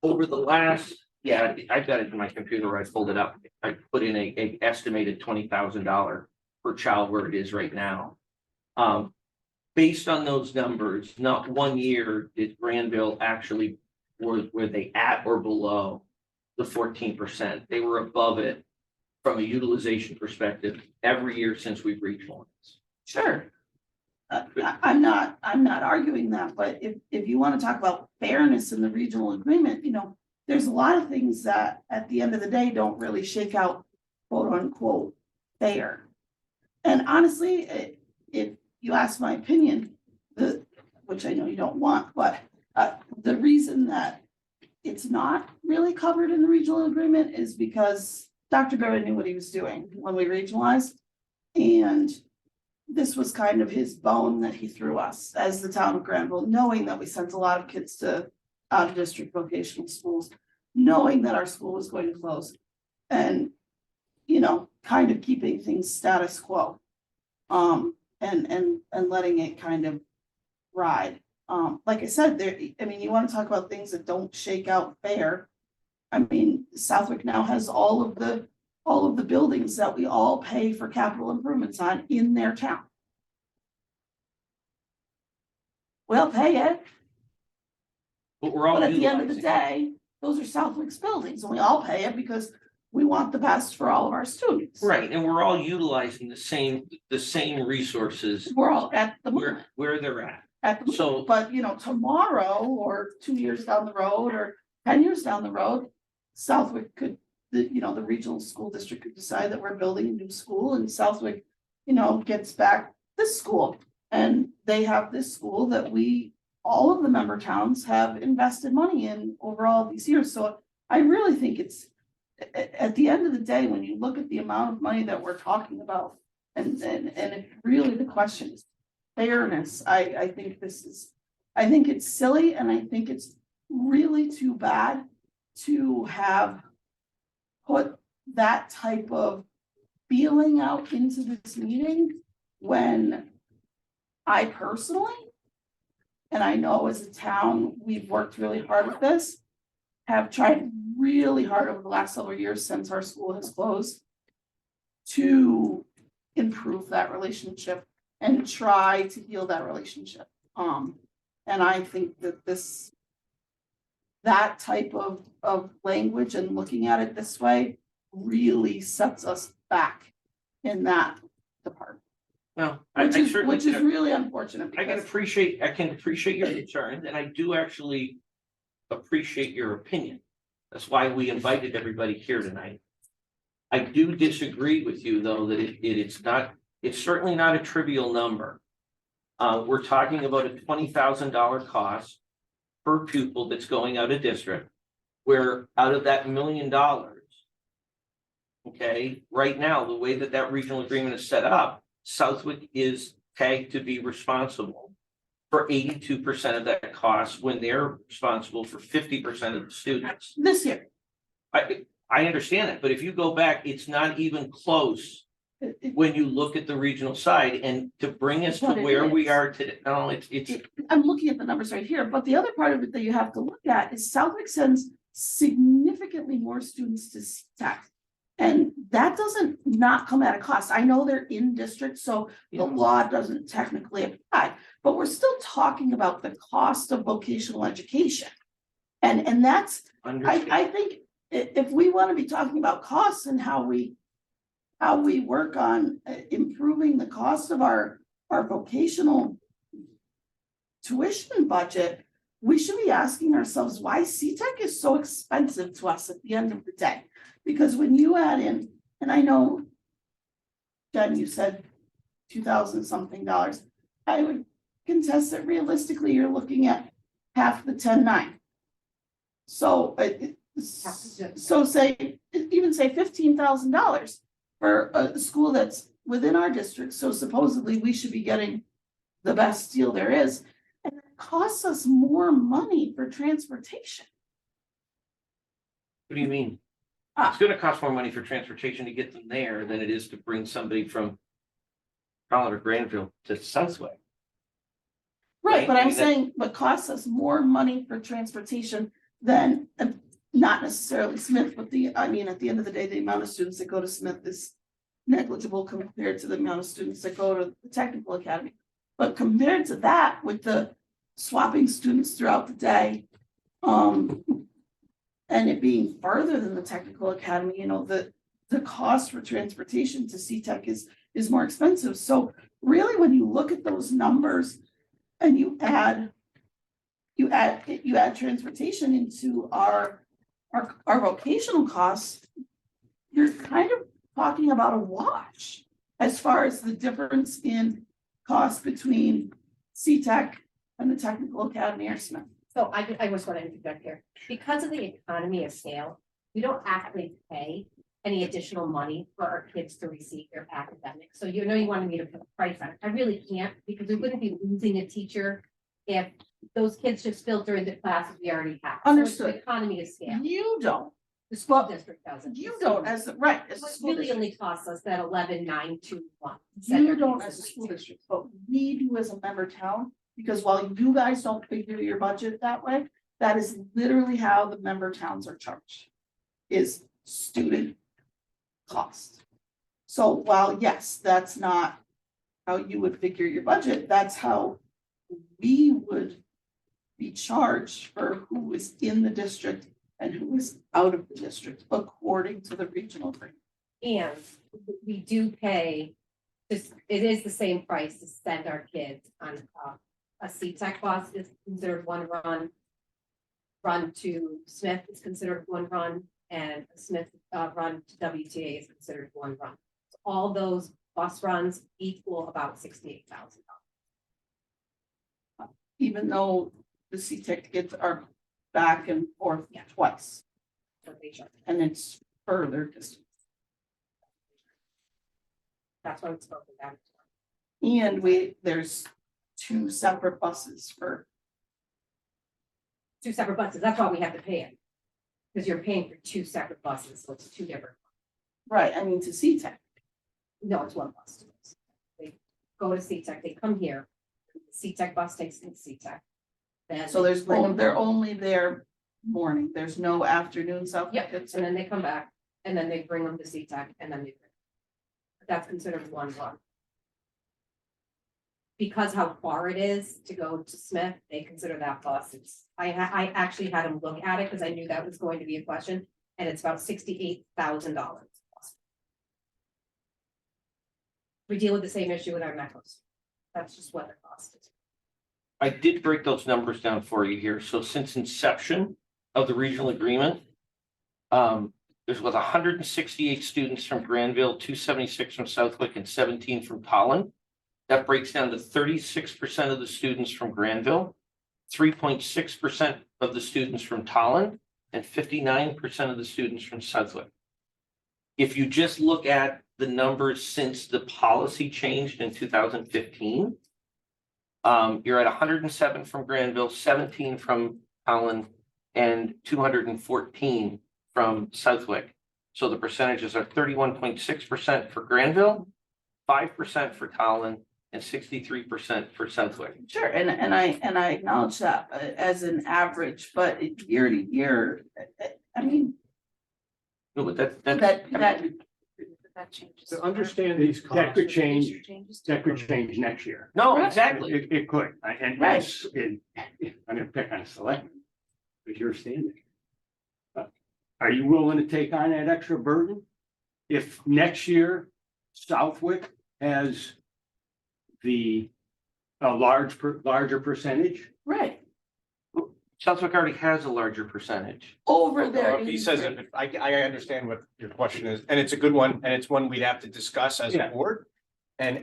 Over the last, yeah, I've got it in my computer, I pulled it up, I put in a estimated $20,000 per child where it is right now. Based on those numbers, not 1 year did Granville actually, were they at or below the 14%? They were above it from a utilization perspective every year since we've reached one. Sure. I'm not arguing that, but if you want to talk about fairness in the regional agreement, there's a lot of things that at the end of the day don't really shake out quote unquote fair. And honestly, if you ask my opinion, which I know you don't want, but the reason that it's not really covered in the regional agreement is because Dr. Barrett knew what he was doing when we regionalized. And this was kind of his bone that he threw us as the town of Granville, knowing that we sent a lot of kids to out of district vocational schools, knowing that our school was going to close. And, you know, kind of keeping things status quo. And letting it kind of ride. Like I said, there, I mean, you want to talk about things that don't shake out fair. I mean, Southwick now has all of the buildings that we all pay for capital improvements on in their town. We'll pay it, But we're all but at the end of the utilizing it. day, those are Southwick's buildings, and we all pay it because we want the best for all of our students. Right, and we're all utilizing the same resources We're all at the moment. where they're at. At the, So- but you know, tomorrow or 2 years down the road or 10 years down the road, Southwick could, the regional school district could decide that we're building a new school and Southwick, gets back this school. And they have this school that all of the member towns have invested money in over all these years. So I really think it's, at the end of the day, when you look at the amount of money that we're talking about, and it really the question is fairness. I think it's silly, and I think it's really too bad to have put that type of feeling out into this meeting when I personally, and I know as a town, we've worked really hard at this, have tried really hard over the last several years since our school has closed to improve that relationship and try to heal that relationship. And I think that that type of language and looking at it this way really sets us back in that department. Well, I Which is certainly, really unfortunate. I can because- appreciate your concern, and I do actually appreciate your opinion. That's why we invited everybody here tonight. I do disagree with you, though, that it's certainly not a trivial number. We're talking about a $20,000 cost per pupil that's going out of district, where out of that $1 million, okay, right now, the way that regional agreement is set up, Southwick is tagged to be responsible for 82% of that cost when they're responsible for 50% of the students. This year. I understand that, but if you go back, it's not even close when you look at the regional side, and to bring us to But it where we is. are today. No, it's I'm looking at the numbers right here, but the other part of it that you have to look at is Southwick sends significantly more students to CTEC. And that doesn't not come at a cost. I know they're in district, so the law doesn't technically apply, but we're still talking about the cost of vocational education. And that's, I think if we want to be talking about costs and how we work on improving the cost of our vocational tuition budget, we should be asking ourselves why CTEC is so expensive to us at the end of the day. Because when you add in, and I know, Jen, you said $2,000 something, I would contest that realistically, you're looking at half the 10.9. So, say $15,000 for a school that's within our district. So supposedly we should be getting the best deal there is, and it costs us more money for transportation. what do you mean? It's gonna cost more money for transportation to get them there than it is to bring somebody from Holland or Granville to Southwick. Right, but I I'm mean, saying, but costs us more money for transportation than, not necessarily Smith, but at the end of the day, the amount of students that go to Smith is negligible compared to the amount of students that go to the technical academy. But compared to that, with the swapping students throughout the day, and it being further than the technical academy, the cost for transportation to CTEC is more expensive. So really, when you look at those numbers and you add transportation into our vocational costs, you're kind of talking about a wash as far as the difference in cost between CTEC and the technical academy or Smith. So I just want to interject here, because of the economy of scale, we don't actually pay any additional money for our kids to receive their academics. So you know you wanted me to put a price on it. I really can't because we wouldn't be losing a teacher if those kids just filter into classes we already have. So it's Understood. the economy of scale. You don't, The school district doesn't. you don't as, right, as a It school really district. only costs us that 11,921. You don't as a school district, but we do as a member town, because while you guys don't figure your budget that way, that is literally how the member towns are charged. Is student cost. So while, yes, that's not how you would figure your budget, that's how we would be charged for who is in the district and who is out of the district, according to the regional agreement. And we do pay, just, it is the same price to send our kids on a C-Tech bus is considered one run. Run to Smith is considered one run, and a Smith run to WTA is considered one run. So all those bus runs equal about $68,000. Even though the C-Tech kids are back and forth Yeah. twice, for they charge. and it's further distance. That's why it's broken down. And there's two separate buses for, Two separate buses, that's why we have to pay it. Because you're paying for two separate buses, so it's two different, right, I mean, to C-Tech. no, it's one bus. They go to C-Tech, they come here, the C-Tech bus takes them to C-Tech. Then So there's, bring them they're home. only there morning, there's no afternoon South. Yep, and then they come back, and then they bring them to C-Tech, and then they. That's considered one run. Because how far it is to go to Smith, they consider that bus, it's, I actually had them look at it, because I knew that was going to be a question, and it's about $68,000. We deal with the same issue with our metros, that's just what the cost is. I did break those numbers down for you here. So since inception of the regional agreement, there's with 168 students from Granville, 276 from Southwick, and 17 from Tolland. That breaks down to 36% of the students from Granville, 3.6% of the students from Tolland, and 59% of the students from Southwick. If you just look at the numbers since the policy changed in 2015, you're at 107 from Granville, 17 from Tolland, and 214 from Southwick. So the percentages are 31.6% for Granville, 5% for Tolland, and 63% for Southwick. Sure, and I acknowledge that as an average, but year to year, I mean, No, but that That changes. To understand these costs. That could change, Changes. that could change next year. no, Right. exactly. It could, and Right. that's, I'm gonna pick on a selectman, but you're standing. Are you willing to take on that extra burden? If next year Southwick has larger percentage, right, Southwick already has a larger percentage. over there. He says, I understand what your question is, and it's a good one, and it's one we'd have to discuss as a Yeah. board. And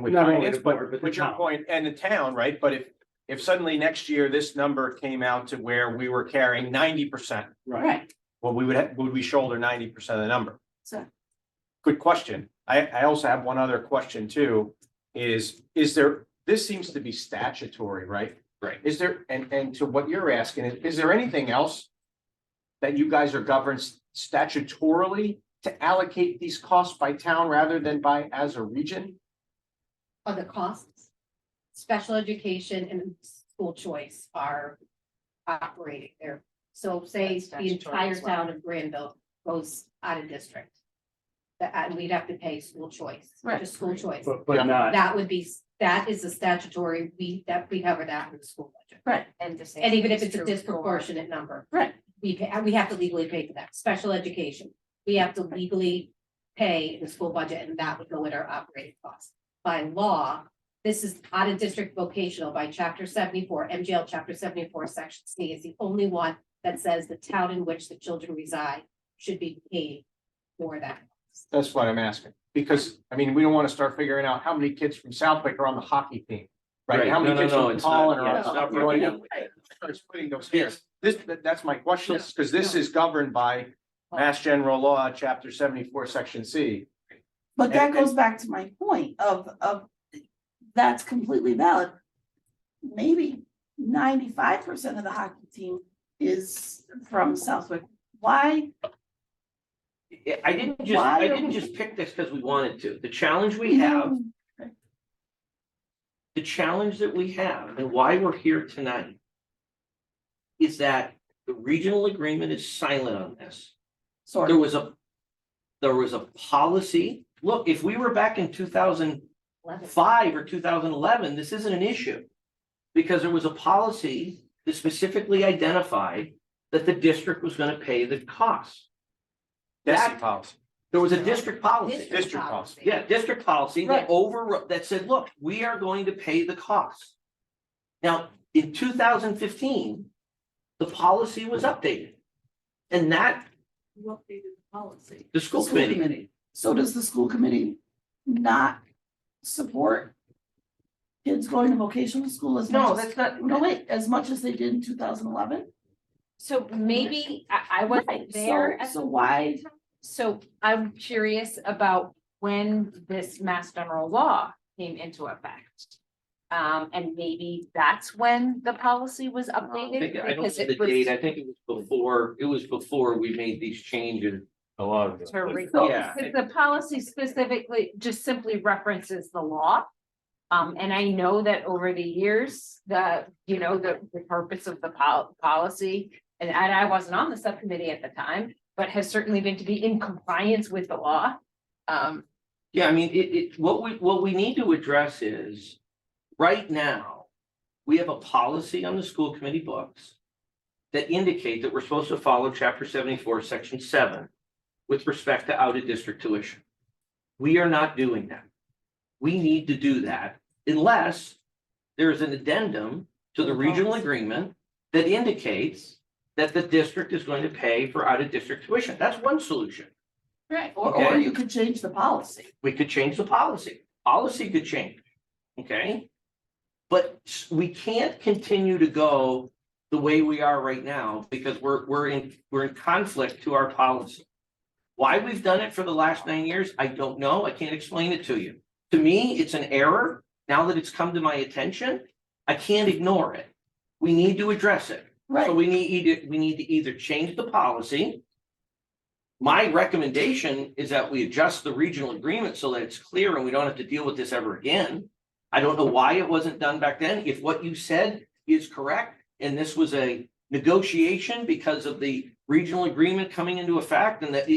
with Not only finance the board, board, but the but your town. point, and the town, right, but if suddenly next year this number came out to where we were carrying 90%. Right, Well, would we shoulder 90% of the number? So- Good question. I also have one other question too, is there, this seems to be statutory, right? Right. Is there, and to what you're asking, is there anything else that you guys are governed statutorily to allocate these costs by town rather than by as a region? Other costs, special education and school choice are operating there. So say That's the statutory entire as well. town of Granville goes out of district. And we'd have to pay school choice, Right. just school choice. but not, That would be, that is a statutory, we cover that in the school budget. right, And the same And even if is it's a true for- disproportionate number. Right. We have to legally pay for that. Special education, we have to legally pay in the school budget, and that would go in our operating costs. By law, this is out of district vocational by chapter 74, MGL chapter 74, section C is the only one that says the town in which the children reside should be paid for that. That's what I'm asking, because, I mean, we don't want to start figuring out how many kids from Southwick are on the hockey team. Right, Right. how many No, kids no, no, from it's not- Holland are yeah, on it's the, not you know what I mean? right. Start splitting those hairs. That's my question, because this is governed by Mass General Law, Chapter 74, Section C. But that And- goes back to my point of that's completely valid. Maybe 95% of the hockey team is from Southwick. Why? I didn't just, Why I are didn't we- just pick this because we wanted to. The challenge we have, the challenge that we have and why we're here tonight is that the regional agreement is silent on this. Sort There of. was a policy. Look, if we were back in 2005 or 2011, this isn't an issue. Because there was a policy that specifically identified that the district was gonna pay the cost. DESI policy. There was a district policy. District policy. Yeah, district policy that Right. that said, look, we are going to pay the cost. Now, in 2015, the policy was updated. And that, Who updated the policy? the school committee, So does the school committee not support kids going to vocational school as much no, as? that's not, No, wait, as much as they did in 2011? So maybe I wasn't there. So why? So I'm curious about when this mass general law came into effect. And maybe that's when the policy was I updated don't because know the it was. date, I think it was before we made these changes. A lot of it. to re- Yeah. Because the policy specifically just simply references the law. And I know that over the years, the purpose of the policy, and I wasn't on the subcommittee at the time, but has certainly been to be in compliance with the law. Yeah, I mean, what we need to address is, right now, we have a policy on the school committee books that indicate that we're supposed to follow chapter 74, section 7 with respect to out of district tuition. We are not doing that. We need to do that unless there's an addendum to the regional agreement that indicates that the district is going to pay for out of district tuition. That's one solution. Right, or Okay. you could change the policy. We could change the policy. Policy could change, okay? But we can't continue to go the way we are right now because we're in conflict to our policy. Why we've done it for the last 9 years, I don't know. I can't explain it to you. To me, it's an error. Now that it's come to my attention, I can't ignore it. We need to address it. Right, So we need to either change the policy. My recommendation is that we adjust the regional agreement so that it's clear and we don't have to deal with this ever again. I don't know why it wasn't done back then. If what you said is correct, and this was a negotiation because of the regional agreement coming into effect, and that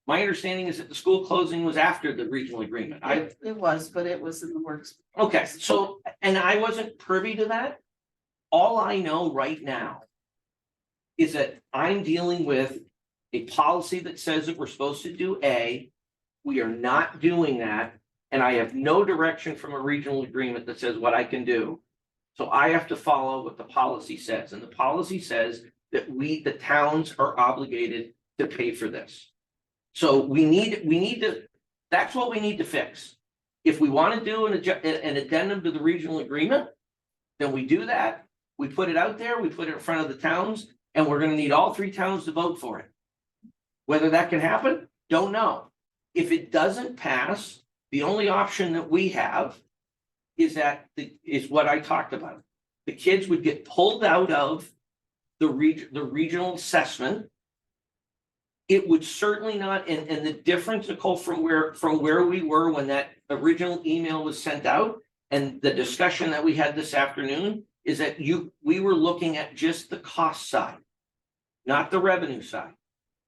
my understanding is that the school closing was after the regional agreement. it was, but it was in the works. Okay, so, and I wasn't privy to that. All I know right now is that I'm dealing with a policy that says that we're supposed to do A. We are not doing that, and I have no direction from a regional agreement that says what I can do. So I have to follow what the policy says, and the policy says that the towns are obligated to pay for this. So we need to, that's what we need to fix. If we want to do an addendum to the regional agreement, then we do that. We put it out there, we put it in front of the towns, and we're gonna need all 3 towns to vote for it. Whether that can happen, don't know. If it doesn't pass, the only option that we have is is what I talked about. The kids would get pulled out of the regional assessment. It would certainly not, and the difference, Nicole, from where we were when that original email was sent out and the discussion that we had this afternoon is that we were looking at just the cost side, not the revenue side.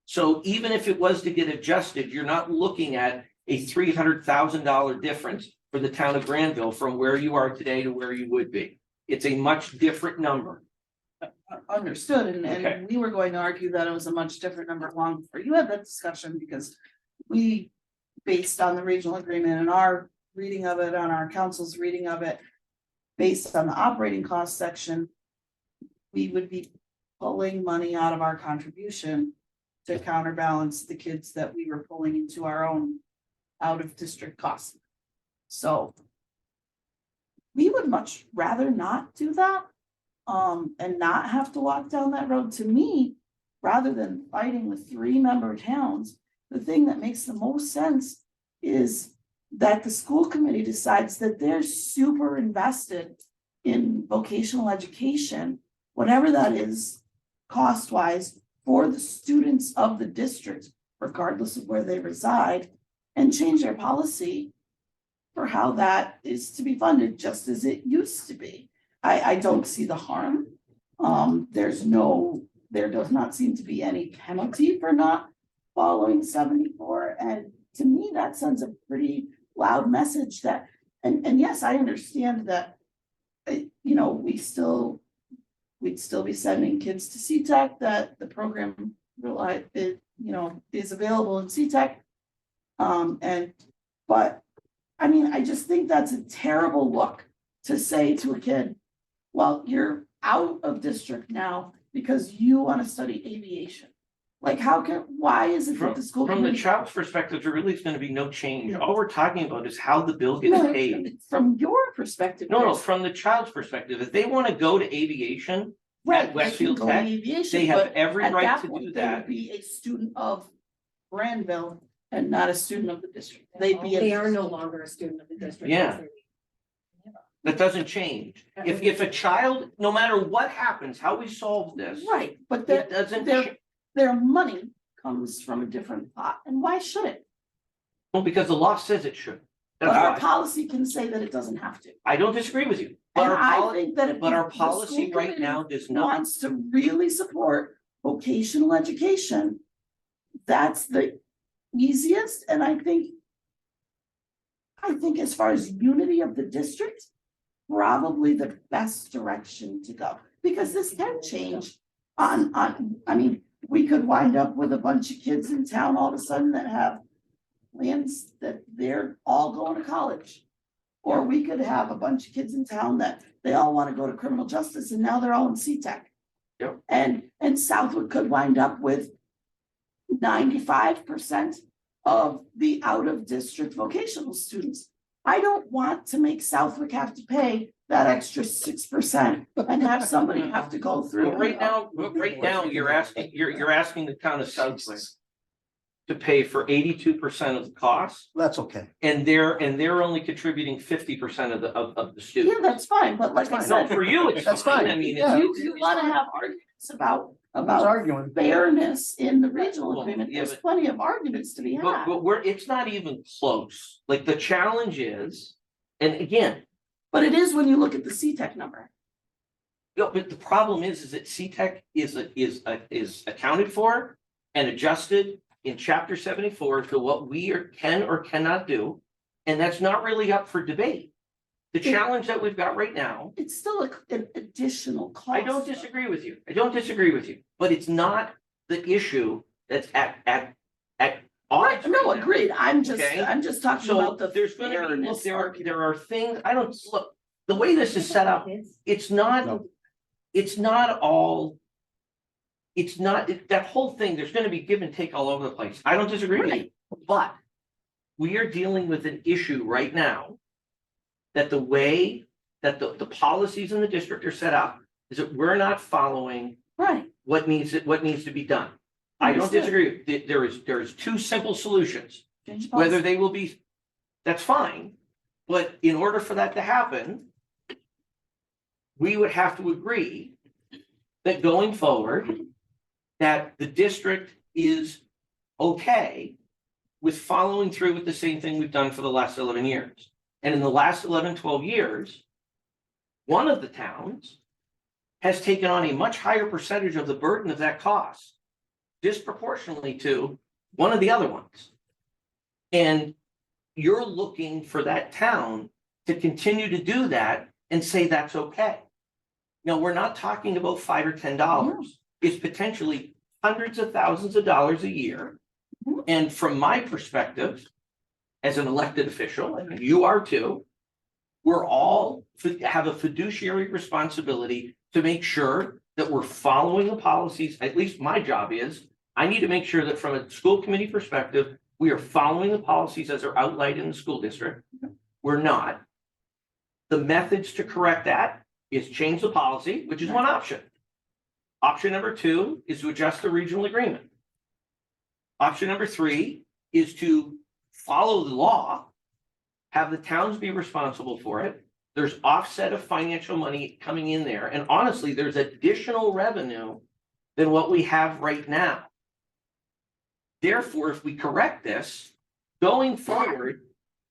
So even if it was to get adjusted, you're not looking at a $300,000 difference for the town of Granville from where you are today to where you would be. It's a much different number. Understood, Okay. and we were going to argue that it was a much different number long before you had that discussion, because we, based on the regional agreement and our reading of it, on our council's reading of it, based on the operating cost section, we would be pulling money out of our contribution to counterbalance the kids that we were pulling into our own out-of-district costs. So we would much rather not do that. And not have to walk down that road. To me, rather than fighting with 3-member towns, the thing that makes the most sense is that the school committee decides that they're super invested in vocational education, whatever that is, cost-wise, for the students of the district, regardless of where they reside, and change their policy for how that is to be funded, just as it used to be. I don't see the harm. There does not seem to be any penalty for not following 74. And to me, that sends a pretty loud message that, and yes, I understand that, we'd still be sending kids to CTEC, that the program is available in CTEC. But I mean, I just think that's a terrible look to say to a kid, well, you're out of district now because you want to study aviation. Like, why is it that the school? From the committee- child's perspective, there really is gonna be no change. All we're talking about is how the bill gets No, paid. From your perspective. No, Chris, from the child's perspective, if they wanna go to aviation, right, at they can Westfield go to Tech, aviation, they have but every at right that to do point, they would that. be a student of Granville and not a student of the district. They'd be. They are no longer a student of the district. Yeah. That doesn't change. If a child, no matter what happens, how we solve this, Right, but it doesn't, their money comes from a different pot, and why should it? well, because the law says it should. But That's our why. policy can say that it doesn't have to. I don't disagree with you. But And our I policy, think that if but our the school policy right committee now does not. wants to really support vocational education, that's the easiest, and I think as far as unity of the district, probably the best direction to go, because this can change I mean, we could wind up with a bunch of kids in town all of a sudden that have plans that they're all going to college. Or we could have a bunch of kids in town that they all want to go to criminal justice and now they're all in CTEC. Yep. And Southwood could wind up with 95% of the out of district vocational students. I don't want to make Southwick have to pay that extra 6% and have somebody have to go through. Well, right now, you're asking the town of Southwick to pay for 82% of the cost, That's okay. and they're only contributing 50% of the Yeah, students. that's fine, but like I That's No, said, for you, it's That's fine. fine. I mean, Yeah. you wanna have arguments about I was arguing. fairness in the regional Well, agreement, yeah, there's but- plenty of arguments to be had. but it's not even close. Like, the challenge is, and again, But it is when you look at the CTEC number. but the problem is that CTEC is accounted for and adjusted in chapter 74 to what we can or cannot do. And that's not really up for debate. The challenge that we've got right now, It's still an additional cost. I don't disagree with you. But it's not the issue that's at Right, odds. no, right now. agreed, I'm Okay. just talking So about the there's gonna be, look, fairness argument. there are things, I don't, look, the way this is set up, it's not, No. it's not all. It's not, that whole thing, there's gonna be give and take all over the place. I don't disagree with you, but we are dealing with an issue right now. That the way that the policies in the district are set up is that we're not following Right, what needs to be done. I don't Understood. disagree. There is two simple solutions. change Whether policy. they will be, that's fine, but in order for that to happen. We would have to agree that going forward, that the district is okay with following through with the same thing we've done for the last 11 years. And in the last 11, 12 years, one of the towns has taken on a much higher percentage of the burden of that cost, disproportionately to one of the other ones. And you're looking for that town to continue to do that and say that's okay. Now, we're not talking about $5 or $10. It's potentially hundreds of thousands of dollars a year. Mhm. And from my perspective, as an elected official, and you are too, we're all have a fiduciary responsibility to make sure that we're following the policies. At least my job is, I need to make sure that from a school committee perspective, we are following the policies as they're outlined in the school district. We're not. The methods to correct that is change the policy, which is one option. Option number 2 is to adjust the regional agreement. Option number 3 is to follow the law, have the towns be responsible for it. There's offset of financial money coming in there, and honestly, there's additional revenue than what we have right now. Therefore, if we correct this, going forward,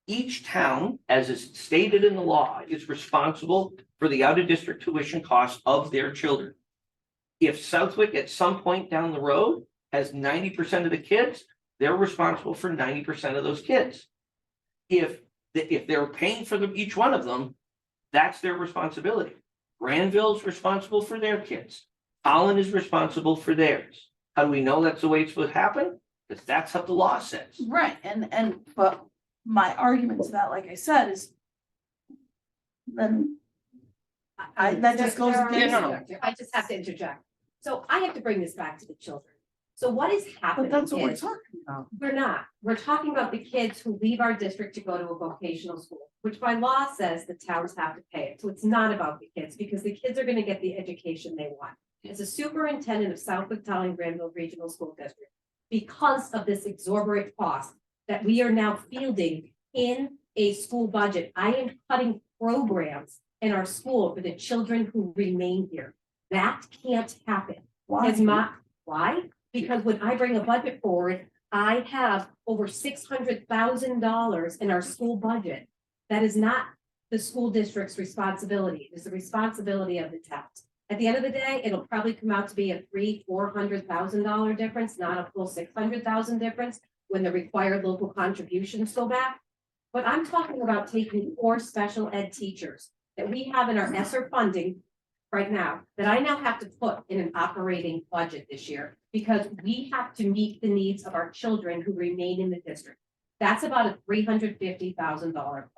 each town, as is stated in the law, is responsible for the out-of-district tuition costs of their children. If Southwick at some point down the road has 90% of the kids, they're responsible for 90% of those kids. If they're paying for them, each one of them, that's their responsibility. Granville's responsible for their kids. Holland is responsible for theirs. How do we know that's the way it's supposed to happen? Because that's what the law says. Right, but my argument to that, like I said, is then that just goes There are- against. Yeah, no. I just have to interject. So I have to bring this back to the children. So what is happening But that's what we're is, talking about. we're not, we're talking about the kids who leave our district to go to a vocational school, which by law says the towns have to pay it. So it's not about the kids, because the kids are gonna get the education they want. As a superintendent of Southwick Town and Granville Regional School District, because of this exorbitant cost that we are now fielding in a school budget, I am cutting programs in our school for the children who remain here. That can't happen. As why? Because when I bring a budget forward, I have over $600,000 in our school budget. That is not the school district's responsibility. It is the responsibility of the towns. At the end of the day, it'll probably come out to be a $300,000-400,000 difference, not a full $600,000 difference when the required local contributions go back. But I'm talking about taking 4 special ed teachers that we have in our ESSER funding right now, that I now have to put in an operating budget this year, because we have to meet the needs of our children who remain in the district. That's about a $350,000 cost.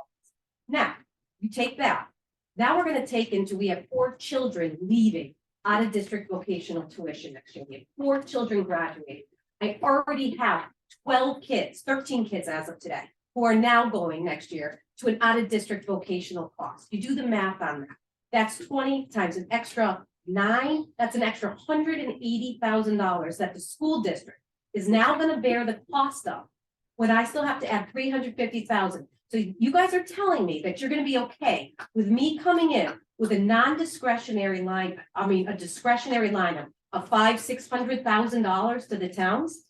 Now, you take that. Now we're gonna take into, we have 4 children leaving out of district vocational tuition next year. We have 4 children graduating. I already have 12 kids, 13 kids as of today, who are now going next year to an out of district vocational cost. You do the math on that. That's 20 times an extra 9, that's an extra $180,000 that the school district is now gonna bear the cost of, when I still have to add $350,000. So you guys are telling me that you're gonna be okay with me coming in with a non-discretionary line, a discretionary line of $500,000-600,000 to the towns?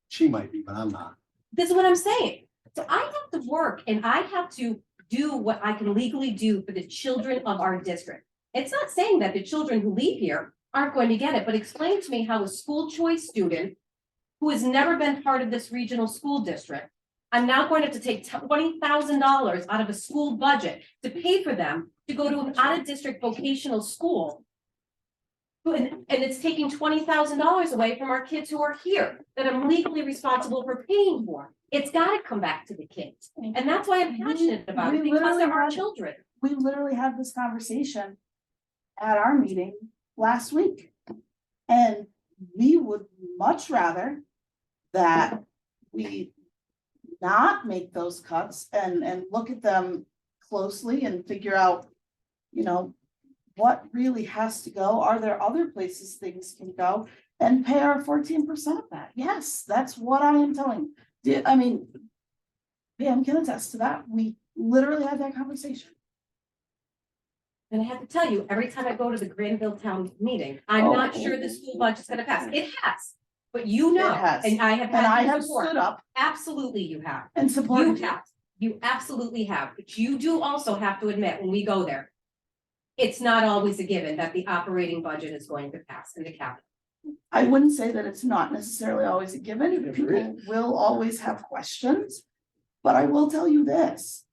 She might be, but I'm not. This is what I'm saying. So I have to work and I have to do what I can legally do for the children of our district. It's not saying that the children who leave here aren't going to get it, but explain to me how a school choice student who has never been part of this regional school district, I'm now going to have to take $20,000 out of a school budget to pay for them to go to an out-of-district vocational school. And it's taking $20,000 away from our kids who are here that I'm legally responsible for paying for. It's gotta come back to the kids. And that's why I'm passionate about it, We because literally they're our had- children. We literally had this conversation at our meeting last week. And we would much rather that we not make those cuts and look at them closely and figure out, what really has to go. Are there other places things can go and pay our 14% of that? Yes, that's what I am telling you. Pam can attest to that. We literally had that conversation. And I have to tell you, every time I go to the Granville Town meeting, I'm not sure the school budget's gonna pass. It has. But you know, It has. and I have And I had your have support. stood up Absolutely you have. and You supported you. have. You absolutely have. But you do also have to admit, when we go there, it's not always a given that the operating budget is going to pass in the capital. I wouldn't say that it's not necessarily always a given. Never People will always have questions. But I will tell you this.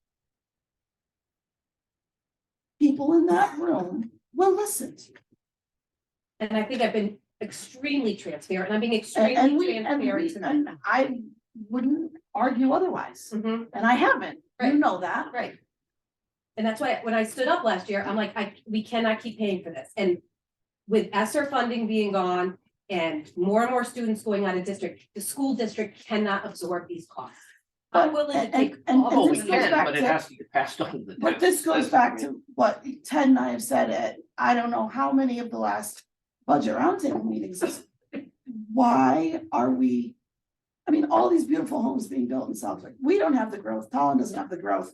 People in that room will listen to you. And I think I've been extremely transparent, and I'm being And extremely transparent tonight. and I wouldn't argue otherwise. Mhm, And I haven't, you Right. know that. right. And that's why, when I stood up last year, I'm like, we cannot keep paying for this, and with ESSER funding being gone and more students going out of district, the school district cannot absorb these costs. I'm willing to take all Oh, of we this it. goes can, back but it to- has to get passed on to the. But this goes back to what Ted and I have said it, I don't know how many of the last budget roundtable meetings is why are we, I mean, all these beautiful homes being built in Southwick, we don't have the growth, Tallinn doesn't have the growth.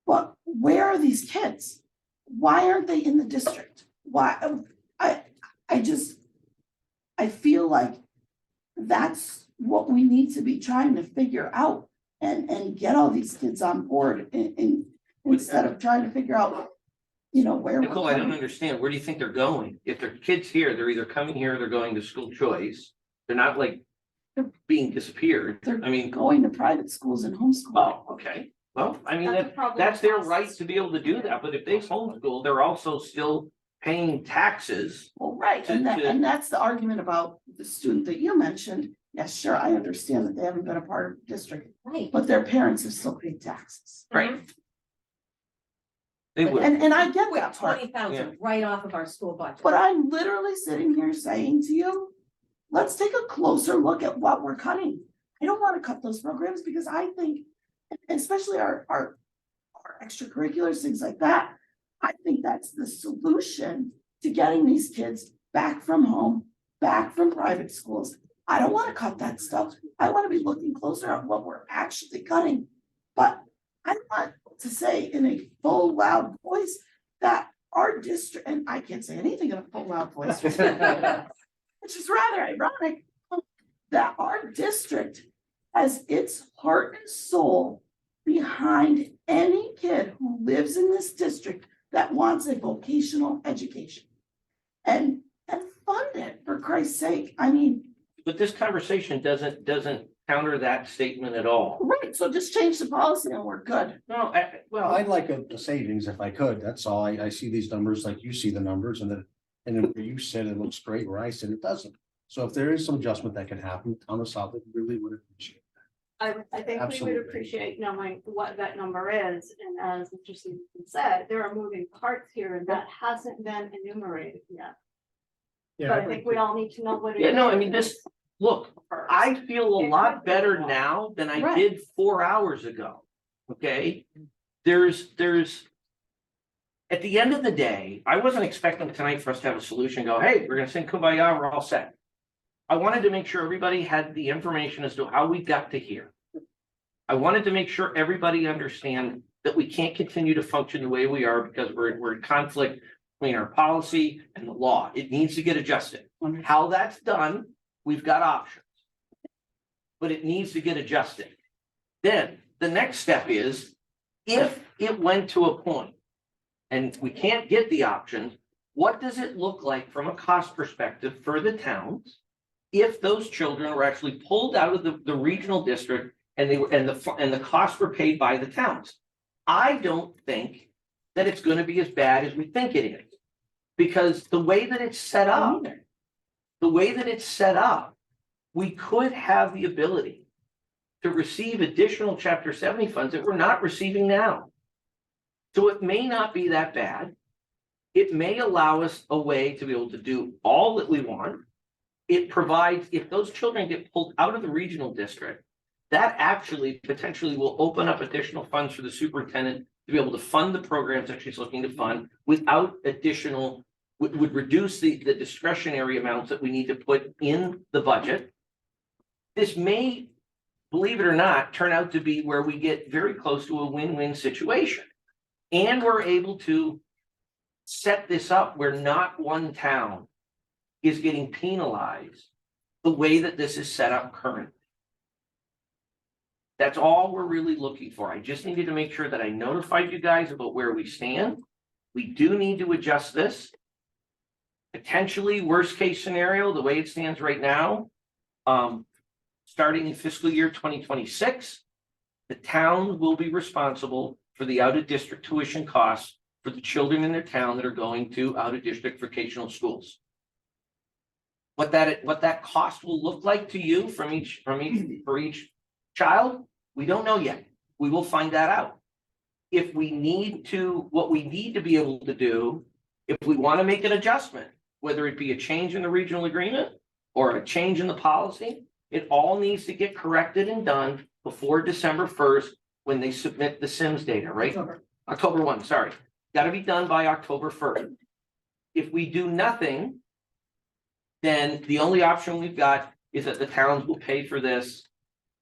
But where are these kids? Why aren't they in the district? Why, I feel like that's what we need to be trying to figure out and get all these kids on board instead of trying to figure out, you know, where. we're Nicole, I don't coming. understand. Where do you think they're going? If their kids here, they're either coming here or they're going to school choice. They're not like being disappeared. They're I mean, going to private schools and homeschool. oh, okay. Well, I mean, that's their right to be able to do that. But if they homeschool, they're also still paying taxes. Well, right, and to- and that's the argument about the student that you mentioned. Yes, sure, I understand that they haven't been a part of the district, Right. but their parents have still paid taxes. Right. They would. And I get With that part, 20,000 right off of our school budget. but I'm literally sitting here saying to you, let's take a closer look at what we're cutting. I don't wanna cut those programs because I think, especially our extracurriculars, things like that. I think that's the solution to getting these kids back from home, back from private schools. I don't wanna cut that stuff. I wanna be looking closer at what we're actually cutting. But I want to say in a full loud voice that our district, and I can't say anything in a full loud voice. Which is rather ironic, that our district has its heart and soul behind any kid who lives in this district that wants a vocational education. And fund it, for Christ's sake. I mean, But this conversation doesn't counter that statement at all. right, so just change the policy and we're good. No, Well, I'd like a savings if I could, that's all. I see these numbers like you see the numbers and then where you said it looks great, where I said it doesn't. So if there is some adjustment that can happen, town of Southwick really would appreciate. I think we Absolutely. would appreciate knowing what that number is, and as Mr. Stevenson said, there are moving parts here, and that hasn't been enumerated yet. Yeah, But I think we all need to know what it is. yeah, no, I mean, look, first. I feel a lot better now than I Right. did 4 hours ago. Okay? There's. At the end of the day, I wasn't expecting tonight for us to have a solution, go, hey, we're gonna sing Kumbaya, we're all set. I wanted to make sure everybody had the information as to how we got to here. I wanted to make sure everybody understand that we can't continue to function the way we are because we're in conflict between our policy and the law. It needs to get adjusted. How that's done, we've got options. But it needs to get adjusted. Then the next step is, if it went to a point and we can't get the options, what does it look like from a cost perspective for the towns? If those children were actually pulled out of the regional district and the costs were paid by the towns? I don't think that it's gonna be as bad as we think it is. Because the way that it's set up, we could have the ability to receive additional Chapter 70 funds that we're not receiving now. So it may not be that bad. It may allow us a way to be able to do all that we want. It provides, if those children get pulled out of the regional district, that actually potentially will open up additional funds for the superintendent to be able to fund the programs that she's looking to fund without additional, would reduce the discretionary amounts that we need to put in the budget. This may, believe it or not, turn out to be where we get very close to a win-win situation. And we're able to set this up where not one town is getting penalized the way that this is set up currently. That's all we're really looking for. I just needed to make sure that I notified you guys about where we stand. We do need to adjust this. Potentially, worst case scenario, the way it stands right now, starting in fiscal year 2026, the town will be responsible for the out-of-district tuition costs for the children in their town that are going to out-of-district vocational schools. What that cost will look like to you for each child, we don't know yet. We will find that out. If we need to, what we need to be able to do, if we want to make an adjustment, whether it be a change in the regional agreement or a change in the policy, it all needs to get corrected and done before December 1st when they submit the Sims data, right? October 1, sorry. Got to be done by October 1st. If we do nothing, then the only option we've got is that the towns will pay for this.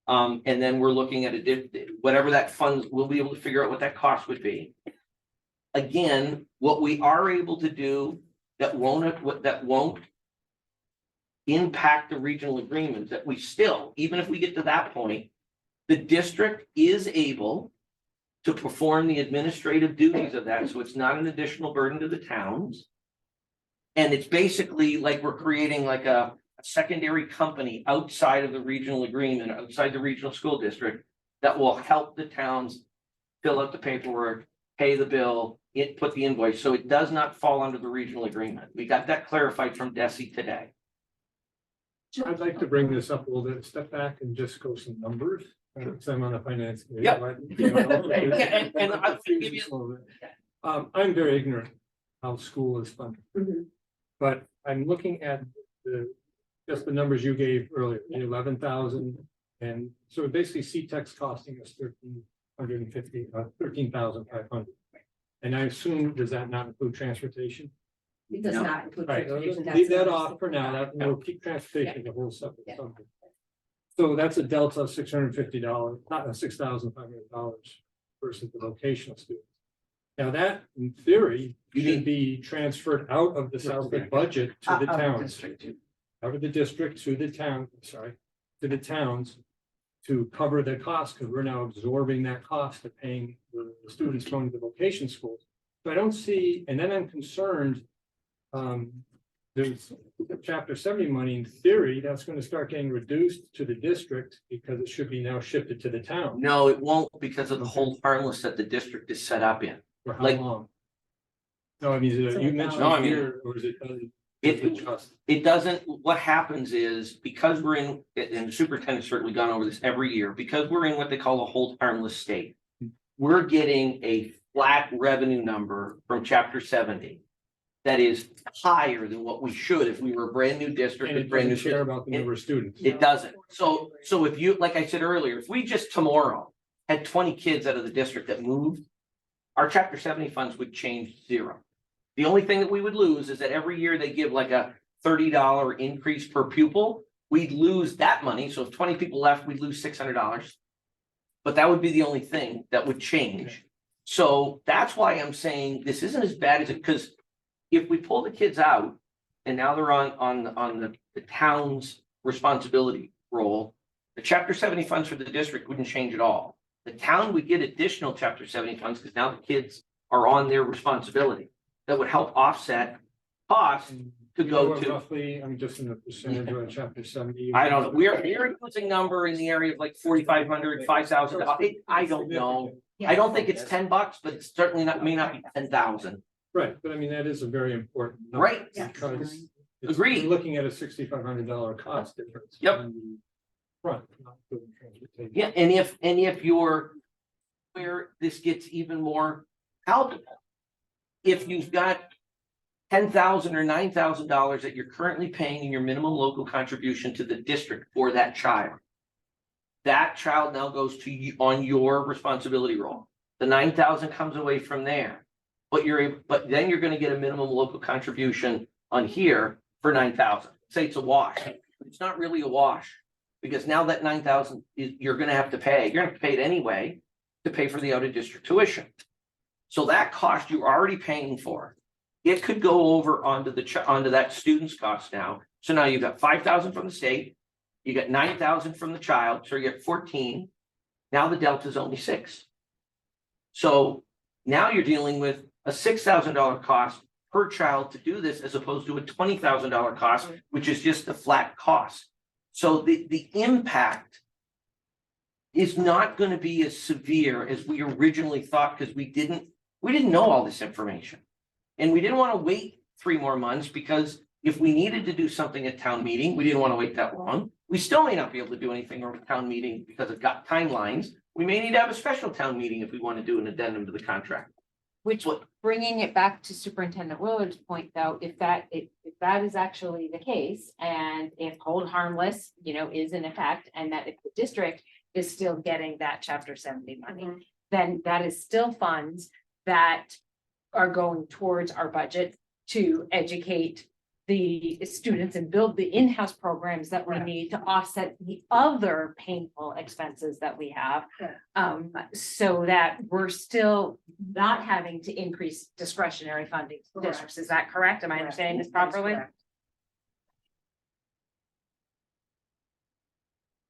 And then we're looking at whatever that funds, we'll be able to figure out what that cost would be. Again, what we are able to do that won't impact the regional agreements, that we still, even if we get to that point, the district is able to perform the administrative duties of that, so it's not an additional burden to the towns. And it's basically like we're creating like a secondary company outside of the regional agreement, outside the regional school district, that will help the towns fill out the paperwork, pay the bill, put the invoice, so it does not fall under the regional agreement. We got that clarified from DESI today. I'd like to bring this up a little bit, step back and just go some numbers, because I'm on the finance. committee, Yep. but, you know, Yeah, and I'll give you- a little bit. I'm very ignorant how school is funded. Mhm. But I'm looking at just the numbers you gave earlier, the 11,000, and so basically CTEC's costing us 13,500. And I assume, does that not include transportation? It does No. not include. Right, transportation, leave that's that another off for now, that, Yeah. we'll keep transportation the whole separate Yeah. subject. So that's a delta of $650, not $6,500 versus the vocational students. Now that, in theory, should be transferred out of the Southwick budget to the towns. Out of the district to the town, sorry, to the towns. To cover the cost, because we're now absorbing that cost of paying the students going to the vocation schools. So I don't see, and then I'm concerned. There's chapter 70 money, in theory, that's going to start getting reduced to the district because it should be now shifted to the town. No, it won't, because of the hold harmless that the district is set up in. For how Like- long? No, I mean, is it- you mentioned No, I mean- here, or is it? It doesn't, what happens is, because we're in, and the superintendent's certainly gone over this every year, because we're in what they call a hold harmless state. We're getting a flat revenue number from chapter 70. That is higher than what we should if we were a brand new district And with it brand new. doesn't care about the number of students. It doesn't. So if you, like I said earlier, if we just tomorrow had 20 kids out of the district that moved, our chapter 70 funds would change zero. The only thing that we would lose is that every year they give like a $30 increase per pupil. We'd lose that money. So if 20 people left, we'd lose $600. But that would be the only thing that would change. So that's why I'm saying this isn't as bad as it, because if we pull the kids out and now they're on the town's responsibility role, the chapter 70 funds for the district wouldn't change at all. The town would get additional chapter 70 funds because now the kids are on their responsibility. That would help offset costs to go to. Roughly, I'm just in the percentage of chapter 70. I don't know, we're using number in the area of like 4,500, 5,000. I don't know. I don't think it's $10, but it's certainly not, may not be 10,000. Right, but I mean, that is a very important. number Right. Because. Agreed. We're looking at a $6,500 cost difference. Yep. in the Front, not including transportation. Yeah, and if you're, where this gets even more palpable. If you've got $10,000 or $9,000 that you're currently paying in your minimum local contribution to the district for that child. That child now goes to you on your responsibility roll. The 9,000 comes away from there. But then you're gonna get a minimum local contribution on here for 9,000. Say it's a wash. It's not really a wash. Because now that 9,000 is, you're gonna have to pay, you're gonna have to pay it anyway to pay for the out of district tuition. So that cost you're already paying for, it could go over onto that student's cost now. So now you've got 5,000 from the state, you got 9,000 from the child, so you get 14. Now the delta is only 6. So now you're dealing with a $6,000 cost per child to do this, as opposed to a $20,000 cost, which is just the flat cost. So the impact is not going to be as severe as we originally thought, because we didn't know all this information. And we didn't want to wait 3 more months, because if we needed to do something at town meeting, we didn't want to wait that long. We still may not be able to do anything over town meeting because it got timelines. We may need to have a special town meeting if we want to do an addendum to the contract. Which, bringing it back to Superintendent Willard's point, though, if that is actually the case, and if hold harmless, is in effect, and that if the district is still getting that chapter 70 money, then that is still funds that are going towards our budget to educate the students and build the in-house programs that we Correct. need to offset the other painful expenses that we have. So that we're still not having to increase discretionary funding to Correct. districts. Is that correct? Am I understanding this That is properly? correct.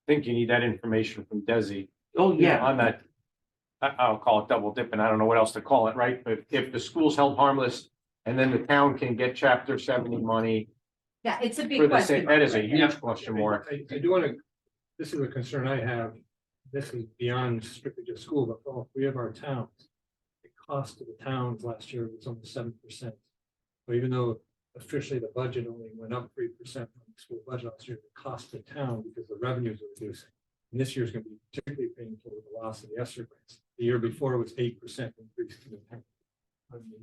I think you need that information from Desi. Oh, yeah. On that, I'll call it double dipping. I don't know what else to call it, right? But if the school's held harmless and then the town can get chapter 70 money Yeah, it's a for big the question. same, that is a Yeah. huge question mark. I do want to, this is a concern I have. This is beyond strictly just school, but all three of our towns. The cost of the towns last year was almost 7%. So even though officially the budget only went up 3% from the school budget last year, the cost of the town because the revenues are reducing. And this year's going to be particularly painful with the loss of the ESSER grants. The year before it was 8% increase to the town.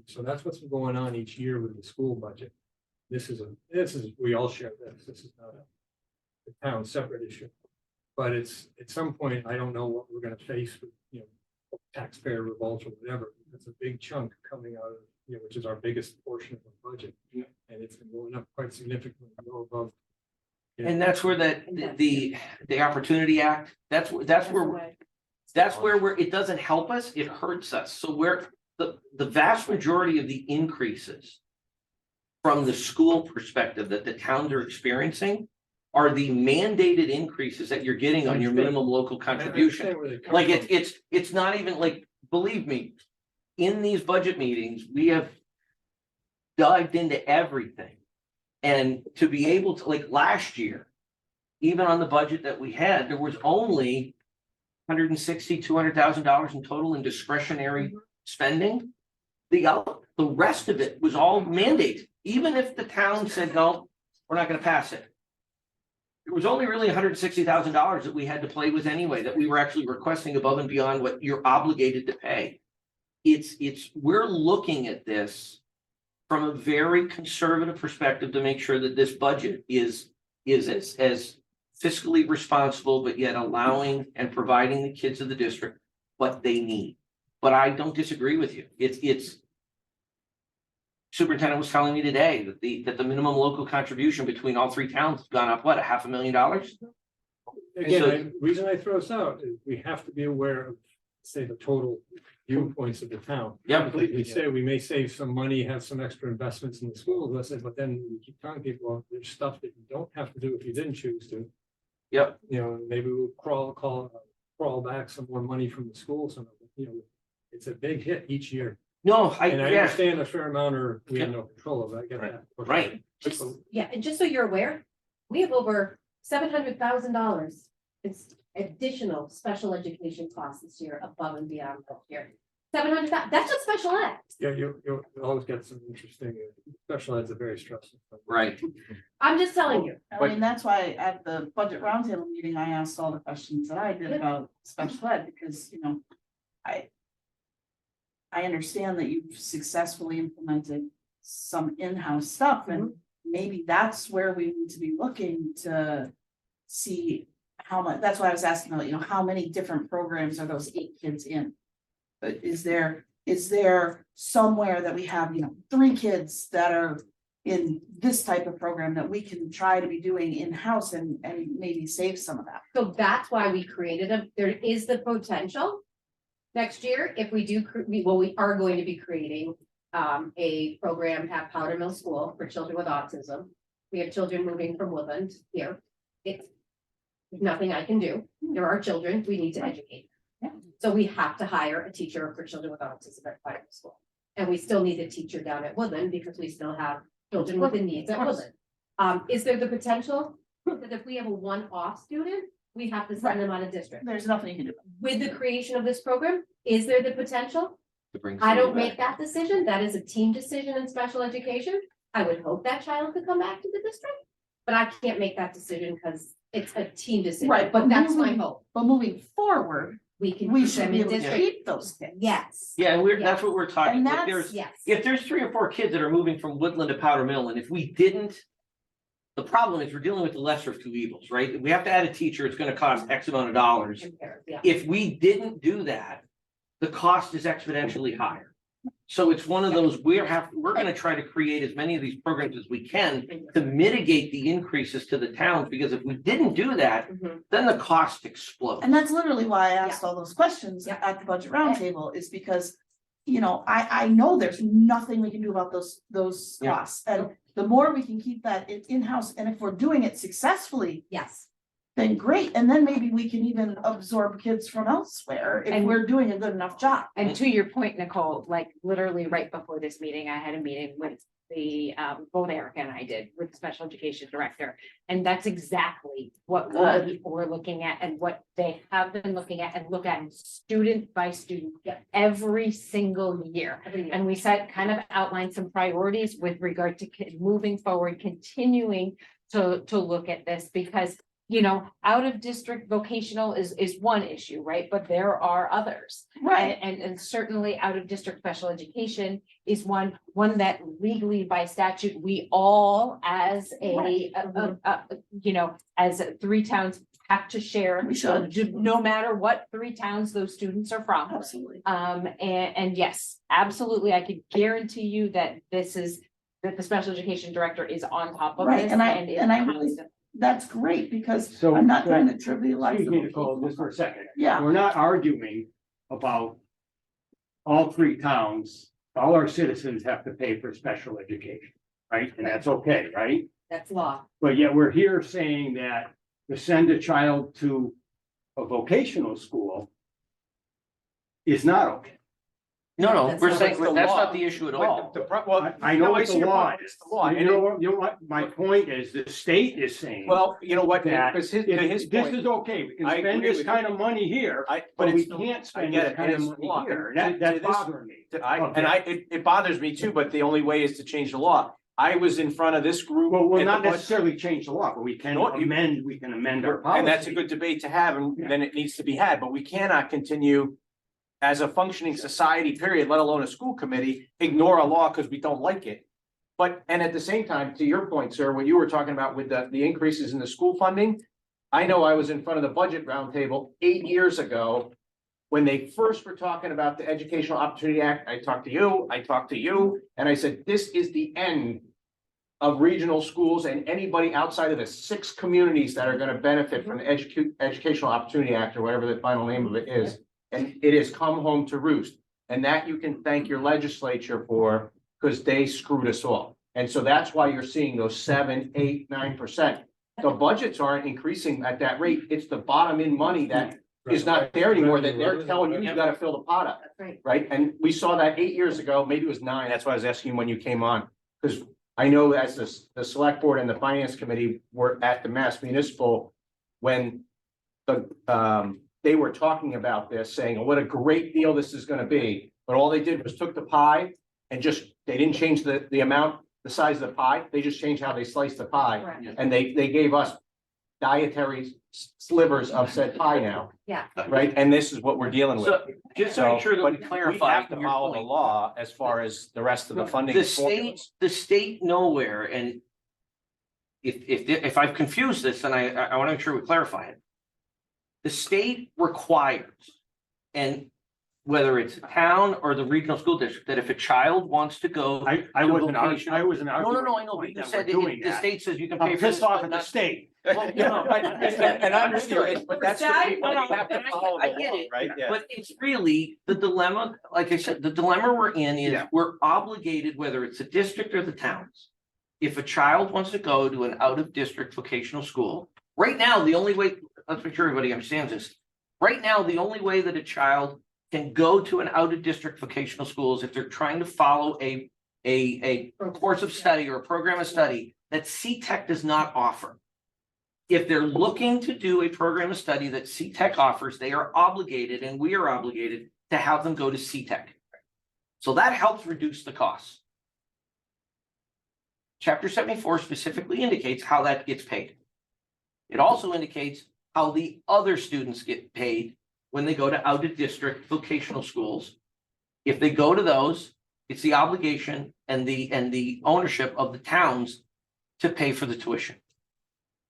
So that's what's been going on each year with the school budget. This is, we all share this. This is not a town separate issue. But it's, at some point, I don't know what we're gonna face with, taxpayer revolts or whatever. It's a big chunk coming out of, which is our biggest portion of the budget. And it's been going up quite significantly, go above. And that's where the Opportunity Act, that's where it doesn't help us, it hurts us. So the vast majority of the increases from the school perspective that the towns are experiencing are the mandated increases that you're getting on your minimum local contribution. Like it's not even like, believe me, in these budget meetings, we have dived into everything. And to be able to, like last year, even on the budget that we had, there was only $200,000 in total in discretionary spending. The rest of it was all mandated. Even if the town said, no, we're not going to pass it. It was only really $160,000 that we had to play with anyway, that we were actually requesting above and beyond what you're obligated to pay. We're looking at this from a very conservative perspective to make sure that this budget is as fiscally responsible, but yet allowing and providing the kids of the district what they need. But I don't disagree with you. It's superintendent was telling me today that the minimum local contribution between all three towns has gone up, what, $500,000? Again, So- the reason I throw this out is we have to be aware of, say, the total viewpoints of the town. Yeah. We say we may save some money, have some extra investments in the schools, let's say, but then we keep telling people, well, there's stuff that you don't have to do if you didn't choose to. Yep. Maybe we'll crawl back some more money from the schools. It's a big hit each year. No, And I yeah, understand a fair amount or we have no control of it. I get that. right. Yeah, and just so you're aware, we have over $700,000. It's additional special education costs this year above and beyond last year. 700,000, that's just special ed. Yeah, you'll always get some interesting, special ed's a very stressful. Right. I'm just telling you. I mean, that's why at the budget roundtable meeting, I asked all the questions that I did about special ed, because, I understand that you've successfully implemented some in-house stuff, and maybe that's where we need to be looking to see how much, that's why I was asking about, how many different programs are those 8 kids in? But is there somewhere that we have, 3 kids that are in this type of program that we can try to be doing in-house and maybe save some of that? So that's why we created there is the potential. Next year, if we do, we are going to be creating a program at Powder Mill School for children with autism. We have children moving from Woodland here. It's nothing I can do. There are children, we need to educate. So we have to hire a teacher for children with autism at Powder Mill School. And we still need a teacher down at Woodland because we still have children with the needs at Woodland. Is there the potential that if we have a one-off student, we have to send them out of district? There's nothing you can do. With the creation of this program, is there the potential? To bring I don't somebody make that decision. That is a team decision in special education. I would hope that child could come back to the district. But I can't make that decision because it's a team decision. Right, But that's my moving- hope. But moving forward, We can. we put should them be in able to district. keep those kids. Yes. Yeah, and that's what we're talking. And Like, that's- there's, Yes. if there's 3 or 4 kids that are moving from Woodland to Powder Mill, and if we didn't, the problem is we're dealing with the lesser of 2 evils, right? We have to add a teacher, it's gonna cost X amount of dollars. Compare, yeah. If we didn't do that, the cost is exponentially higher. So it's one of those, we're gonna try to create as many of these programs as we can to mitigate the increases to the towns, because if we didn't do that, Mhm. then the cost explodes. And that's literally why I asked all those questions Yeah. at the budget roundtable, is because, you know, I know there's nothing we can do about those Yeah. costs. And the more we can keep that in-house, and if we're doing it successfully, Yes. then great. And then maybe we can even absorb kids from elsewhere if And- we're doing a good enough job. And to your point, Nicole, like literally right before this meeting, I had a meeting with the, both Erica and I did with the special education director. And that's exactly what we're looking at and what they have been looking at and look at student by student every single year. And we said, kind of outlined some priorities with regard to moving forward, continuing to look at this, because you know, out of district vocational is one issue, right? But there are others. Right. And certainly out of district special education is one that legally by statute, we all as you know, as 3 towns have to share. We should. No matter what 3 towns those students are from. Absolutely. And yes, absolutely, I could guarantee you that that the special education director is on top of Right, this. and I is really, constant. that's great, because So- I'm not trying to trivialize. Excuse the me, Nicole, vocational just for a second. Yeah. We're not arguing about all 3 towns, all our citizens have to pay for special education, right? And that's okay, right? That's law. But yet we're here saying that to send a child to a vocational school is not okay. No, That's we're not saying, the that's law. not the issue at all. Well, I know no, what see the your law point. is. It's the law. You know what, my point is, the state is saying. Well, you know what, that because if his this point, is okay, we can I spend agree this with kind you. of money here, but but we it's, can't I spend get this it, kind and of it's money law. here. To That's this- bothering me. it bothers me too, but the only way is to change the law. I was in front of this group. Well, we'll at the not budget- necessarily change the law, but we can No, you- amend our policy. And that's a good debate to have, and then it needs to be had, but we cannot continue as a functioning society, period, let alone a school committee, ignore a law because we don't like it. But, and at the same time, to your point, sir, what you were talking about with the increases in the school funding, I know I was in front of the budget roundtable 8 years ago when they first were talking about the Educational Opportunity Act. I talked to you, and I said, this is the end of regional schools and anybody outside of the 6 communities that are gonna benefit from the Educational Opportunity Act, or whatever the final name of it is. And it has come home to roost, and that you can thank your legislature for, because they screwed us off. And so that's why you're seeing those 7, 8, 9%. The budgets aren't increasing at that rate. It's the bottom in money that is not there anymore, that they're telling you, you gotta fill the pot up. That's right. Right? And we saw that 8 years ago, maybe it was 9. That's why I was asking when you came on. Because I know as the select board and the finance committee were at the Mass Municipal when they were talking about this, saying, oh, what a great deal this is gonna be. But all they did was took the pie and they didn't change the amount, the size of the pie. They just changed how they sliced the pie. Correct. And they gave us dietary slivers of said pie now. Yeah. Right? And this is what we're dealing with. So just to make sure that we but clarify. have to your follow the point. law as far as the rest of the funding. The state nowhere, and if I've confused this, and I want to make sure we clarify it. The state requires, and whether it's a town or the regional school district, that if a child wants to go. I to wasn't vocational- arguing. No, I know, but you said the state says you can pay I'm for this. pissed off but at the not- state. Well, you know, And I'm with you, but that's. what we- No, no, we have to follow the I get law, it, Right, yeah. But it's really the dilemma, like I said, the dilemma we're in is Yeah. we're obligated, whether it's the district or the towns. If a child wants to go to an out-of-district vocational school, right now, the only way, let's make sure everybody understands this. Right now, the only way that a child can go to an out-of-district vocational school is if they're trying to follow a course of study or a program of study that CTEC does not offer. If they're looking to do a program of study that CTEC offers, they are obligated, and we are obligated to have them go to CTEC. So that helps reduce the costs. Chapter 74 specifically indicates how that gets paid. It also indicates how the other students get paid when they go to out-of-district vocational schools. If they go to those, it's the obligation and the ownership of the towns to pay for the tuition,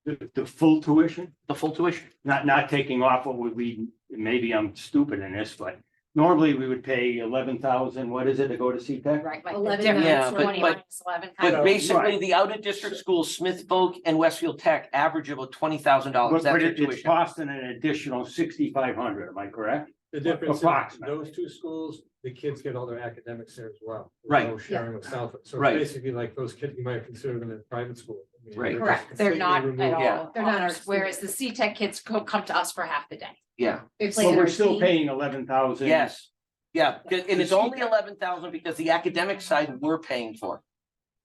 The full tuition, the full tuition. not taking off what would be, maybe I'm stupid in this, but normally we would pay 11,000, what is it to go to CPAC? Right, like the 11, difference, yeah, but- 20 but- minus 11. But Right. basically, the out-of-district schools, Smith Folk and Westfield Tech, average about $20,000. But That's their it's tuition. costing an additional 6,500, am I correct? The difference is Approximately. those two schools, the kids get all their academics there as well. There's Right. no sharing with Southwick. So Right. it's basically like those kids, you might consider them in private school. I mean, Right. just Correct, they're completely not removed. at Yeah. all. They're not our Whereas the C-Tech kids come to us for half the day. Yeah, It's But like we're our still team. paying 11,000. yes. Yeah, and it's The only 11,000 because the academic side we're paying for.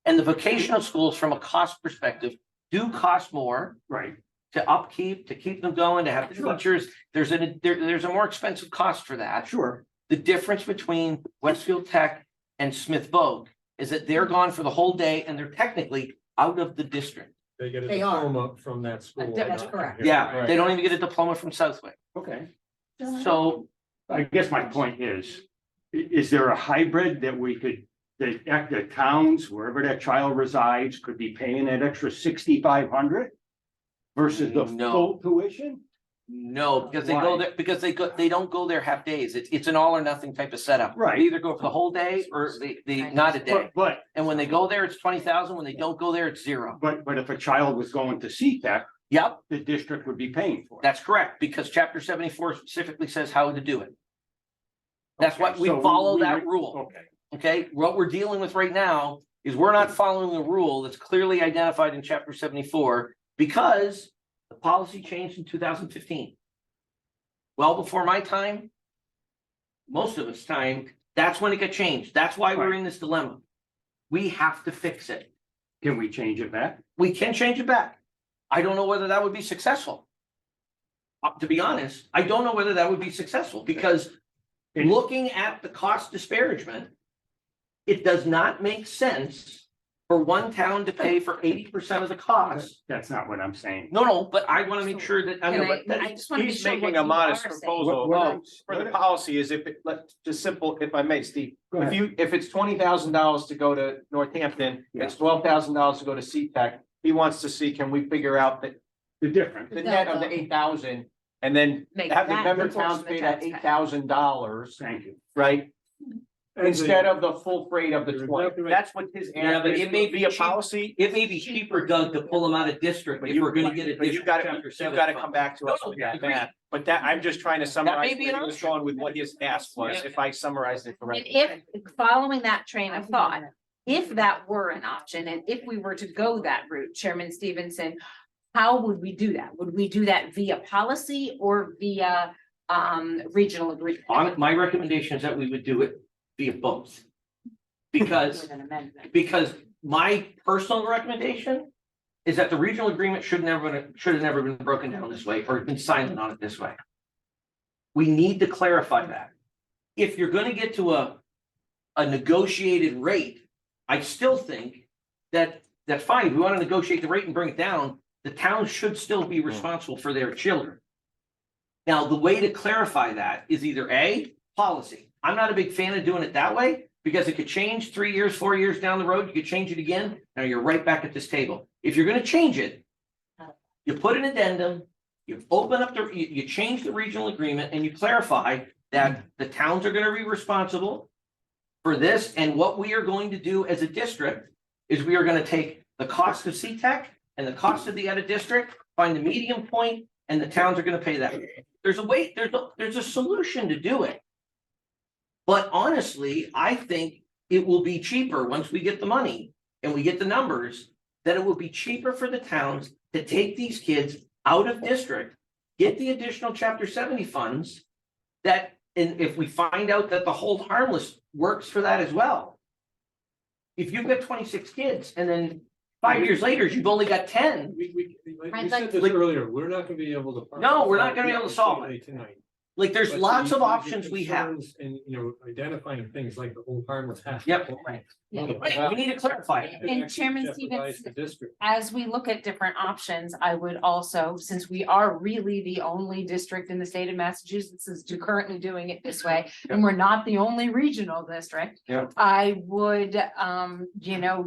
And the vocational schools, from a cost perspective, do cost more Right, to upkeep, to keep them going, to have the Sure. teachers. There's a more expensive cost for that. sure. The difference between Westfield Tech and Smith Vogue is that they're gone for the whole day and they're technically out of the district. They get a They are. diploma from that school. That's not from correct. here. Yeah, they don't even get a diploma from Southwick. Okay. So I guess my point is there a hybrid that we could, that the towns, wherever that child resides, could be paying that extra 6,500? Versus the No. full tuition? no, because they Why? go there, because they don't go there half days. It's an all or nothing type of setup. Right. They either go for the whole day or they not a day. But, And when they go there, it's 20,000. When they don't go there, it's zero. but if a child was going to CTEC, Yep, the district would be paying for it. that's correct, because chapter 74 specifically says how to do it. That's what Okay, we so follow we that would- rule. Okay, Okay, what we're dealing with right now is we're not following the rule that's clearly identified in chapter 74 because the policy changed in 2015. Well, before my time, most of its time, that's when it got changed. That's why we're in this dilemma. We have to fix it. can we change it back? We can change it back. I don't know whether that would be successful. To be honest, I don't know whether that would be successful because looking at the cost disparagement, it does not make sense for one town to pay for 80% of the cost. That's not what I'm saying. No, but I want to make sure that, I And know, but I just want to be He's sure what making you a modest are saying. proposal. What- For the policy is if it, just simple, if I may, Steve, Go ahead. if it's $20,000 to go to Northampton, it's $12,000 to go to CTEC. He wants to see, can we figure out The difference. the net of the 8,000 and then Make have the that member proportion towns to pay the that taxpayer. $8,000, Thank you. right? And Instead of the full freight of the You're 20. exactly right. That's what his Yeah, but it may be a cheap. policy. it may be cheaper, Doug, to pull them out of district But if you, we're gonna get a but you district gotta, chapter you 7 gotta fund. come back to us No, with that agreed. math. But that, I'm just trying to summarize be an where he was option. going with what his ask was, if I summarized it And correctly. if, following that train of thought, if that were an option, and if we were to go that route, Chairman Stevenson, how would we do that? Would we do that via policy or via regional agreement? My recommendation is that we would do it via both. Because With an amendment. Because my personal recommendation is that the regional agreement should have never been broken down this way or been silent on it this way. We need to clarify that. If you're gonna get to a negotiated rate, I still think that that's fine. If we want to negotiate the rate and bring it down, the town should still be responsible for their children. Now, the way to clarify that is either A, policy. I'm not a big fan of doing it that way because it could change 3 years, 4 years down the road. You could change it again. Now you're right back at this table. If you're going to change it, you put an addendum, you open up you change the regional agreement and you clarify that the towns are going to be responsible for this. And what we are going to do as a district is we are going to take the cost of CTEC and the cost of the other district, find the medium point, and the towns are going to pay that. There's a way, there's a solution to do it. But honestly, I think it will be cheaper once we get the money and we get the numbers, that it will be cheaper for the towns to take these kids out of district, get the additional chapter 70 funds that, and if we find out that the hold harmless works for that as well. If you've got 26 kids and then 5 years later, you've only got 10. We I'd said like- this earlier, we're not gonna be able to. No, we're not gonna be able to solve it. Tonight. Like there's But lots the- of the options we have. concerns And, identifying things like the whole harmless half. Yep. Right. Right, we need to clarify it. And Chairman Jeopardize Stevens- the district. As we look at different options, I would also, since we are really the only district in the state of Massachusetts is currently doing it this way, and we're not the only regional district. Yeah. I would,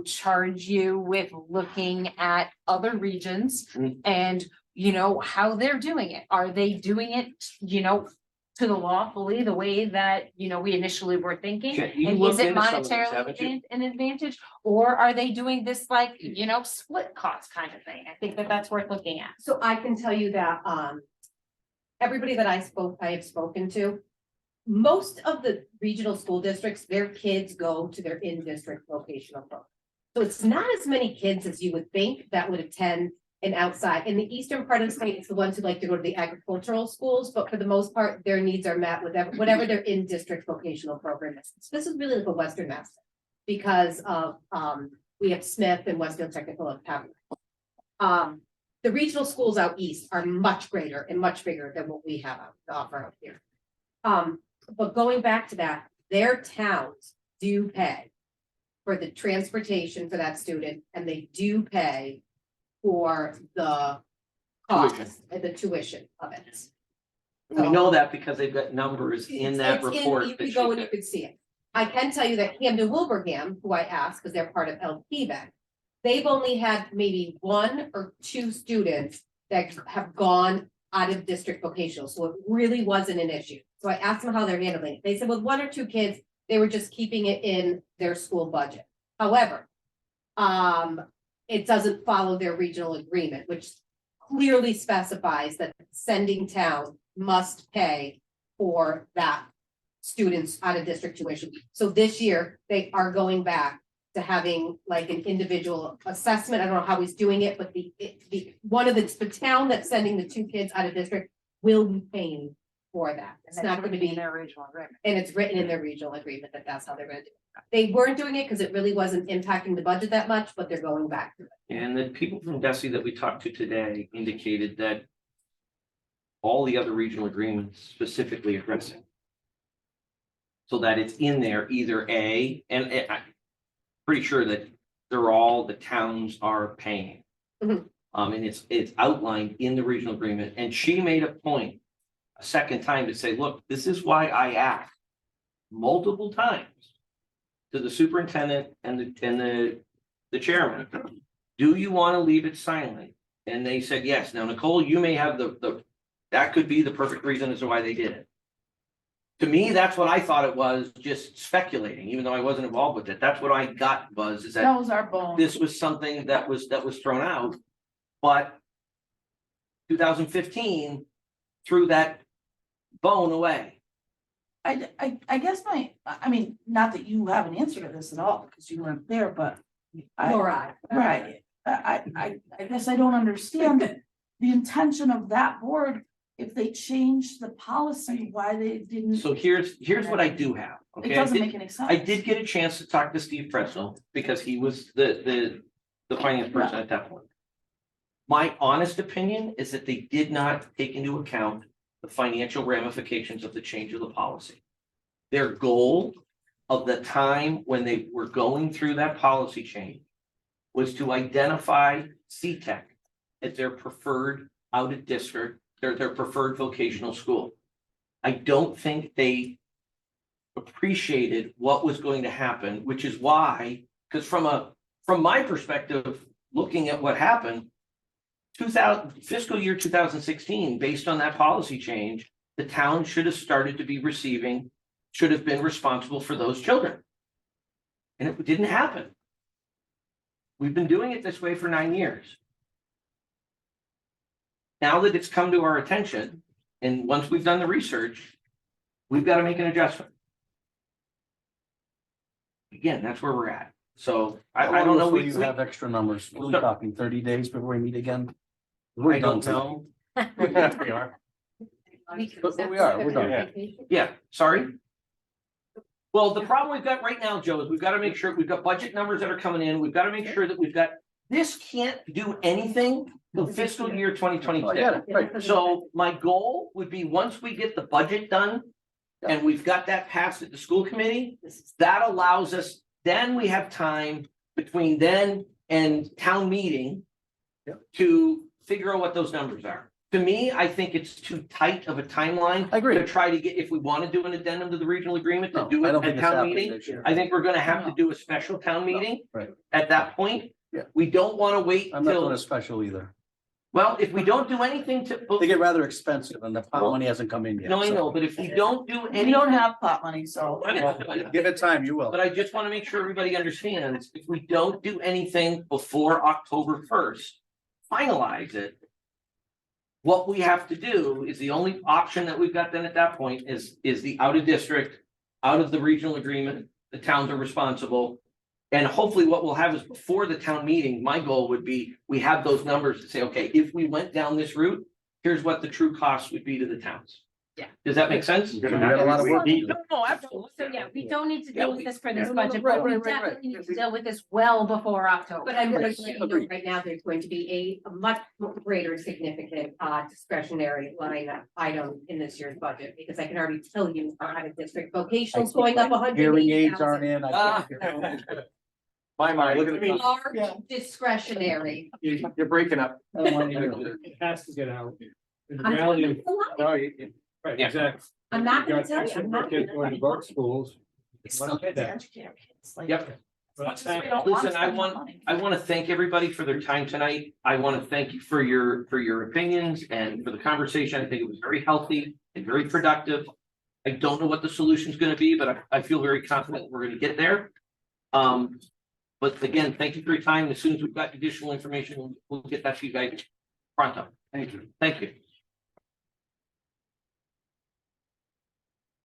charge you with looking at other regions Mm. and, how they're doing it. Are they doing it, to the law fully the way that, you know, we initially were thinking? Jen, you And is looked it into some of these, haven't you? monetarily an advantage, or are they doing this like, you know, split cost kind of thing? I think that that's worth looking at. So I can tell you that, everybody that I have spoken to, most of the regional school districts, their kids go to their in-district vocational program. So it's not as many kids as you would think that would attend an outside. In the eastern part of the state, it's the ones who like to go to the agricultural schools, but for the most part, their needs are met with whatever their in-district vocational program is. So this is really like a Western Mass. Because of, we have Smith and Westfield Technical and Pavilion. The regional schools out east are much greater and much bigger than what we have to offer out here. But going back to that, their towns do pay for the transportation for that student, and they do pay for the cost, the tuition of it. We know that because they've got numbers in that It's report. You that could go she and you did. could see it. I can tell you that Camden Wilbraham, who I asked, because they're part of LP then, they've only had maybe 1 or 2 students that have gone out of district vocational, so it really wasn't an issue. So I asked them how they're handling it. They said with 1 or 2 kids, they were just keeping it in their school budget. However, it doesn't follow their regional agreement, which clearly specifies that sending town must pay for that students out of district tuition. So this year, they are going back to having like an individual assessment. I don't know how he's doing it, but the town that's sending the 2 kids out of district will be paying for that. It's not going to be, their regional agreement. and it's written in their regional agreement that that's how they're going to do it. They weren't doing it because it really wasn't impacting the budget that much, but they're going back to it. And the people from DESI that we talked to today indicated that all the other regional agreements specifically address it. So that it's in there either A, and I'm pretty sure that the towns are paying. Mhm. And it's outlined in the regional agreement, and she made a point a second time to say, look, this is why I asked multiple times to the superintendent and the chairman, do you want to leave it silent? And they said, yes. Now, Nicole, you may have that could be the perfect reason as to why they did it. To me, that's what I thought it was, just speculating, even though I wasn't involved with it. That's what I got is that That was our bone. this was something that was thrown out. But 2015 threw that bone away. I guess I mean, not that you have an answer to this at all, because you weren't there, but. Nor I. Right, I guess I don't understand the intention of that board, if they changed the policy, why they didn't, So here's what I do have. it Okay, doesn't make any sense. I did get a chance to talk to Steve Fresno because he was the finance person at that point. My honest opinion is that they did not take into account the financial ramifications of the change of the policy. Their goal of the time when they were going through that policy change was to identify CTEC as their preferred out of district, their preferred vocational school. I don't think they appreciated what was going to happen, which is why, because from my perspective, looking at what happened, fiscal year 2016, based on that policy change, the town should have started to be should have been responsible for those children. And it didn't happen. We've been doing it this way for 9 years. Now that it's come to our attention, and once we've done the research, we've got to make an adjustment. Again, that's where we're at. So I don't know. Before you have extra numbers. We're Sure. talking 30 days before we meet again. I We're don't done know. tonight. We are. But we are, we're done. Yeah, sorry. Well, the problem we've got right now, Joe, is we've got to make sure we've got budget numbers that are coming in. We've got to make sure that this can't do anything till fiscal year Oh, I 2026. get it, right. So my goal would be, once we get the budget done and we've got that passed at the school committee, that allows us, then we have time between then and town meeting Yep. to figure out what those numbers are. To me, I think it's too tight of a timeline I agree. to try to get, if we want to do an addendum to the regional agreement, to No, do I it don't think at it's town happening meeting. this year. I think we're gonna have to do a special town meeting Right. at that point. Yeah. We don't want to wait I'm not doing till, a special either. Well, if we don't do anything to. They get rather expensive and the pot money hasn't come in yet. No, I so- know, but if we don't do We any. don't have pot money, so. Give it time, you will. But I just want to make sure everybody understands, if we don't do anything before October first, finalize it. What we have to do is the only option that we've got then at that point is the out of district, out of the regional agreement, the towns are responsible. And hopefully what we'll have is before the town meeting, my goal would be, we have those numbers to say, okay, if we went down this route, here's what the true cost would be to the towns. Yeah. Does that make sense? You're gonna have a lot of work to do. No, absolutely. So yeah, we don't need to Yeah, deal with we- this for this yeah. budget, Right, but we right, right, right. definitely need to deal with this well before October. But I'm going Yes, to let you know agreed. right now, there's going to be a much greater significant discretionary line item in this year's budget, because I can already tell you our out of district vocationals going up 100. Hearing aids aren't in. I Ah. can't hear. My mind, look at the. Large discretionary. You're breaking up. I don't want to hear it. It has to get out. In the I'm reality of- No, Right, Yeah. exactly. I'm not You gonna got tell you, extra I'm not kids gonna going to tell you. both schools. It's You wanna still pay good to that. educate our kids. Like, Yep. But as much as we don't wanna Listen, I spend want- money. I want to thank everybody for their time tonight. I want to thank you for your opinions and for the conversation. I think it was very healthy and very productive. I don't know what the solution is going to be, but I feel very confident we're going to get there. But again, thank you for your time. As soon as we've got additional information, we'll get that to you guys pronto. Thank you. Thank you.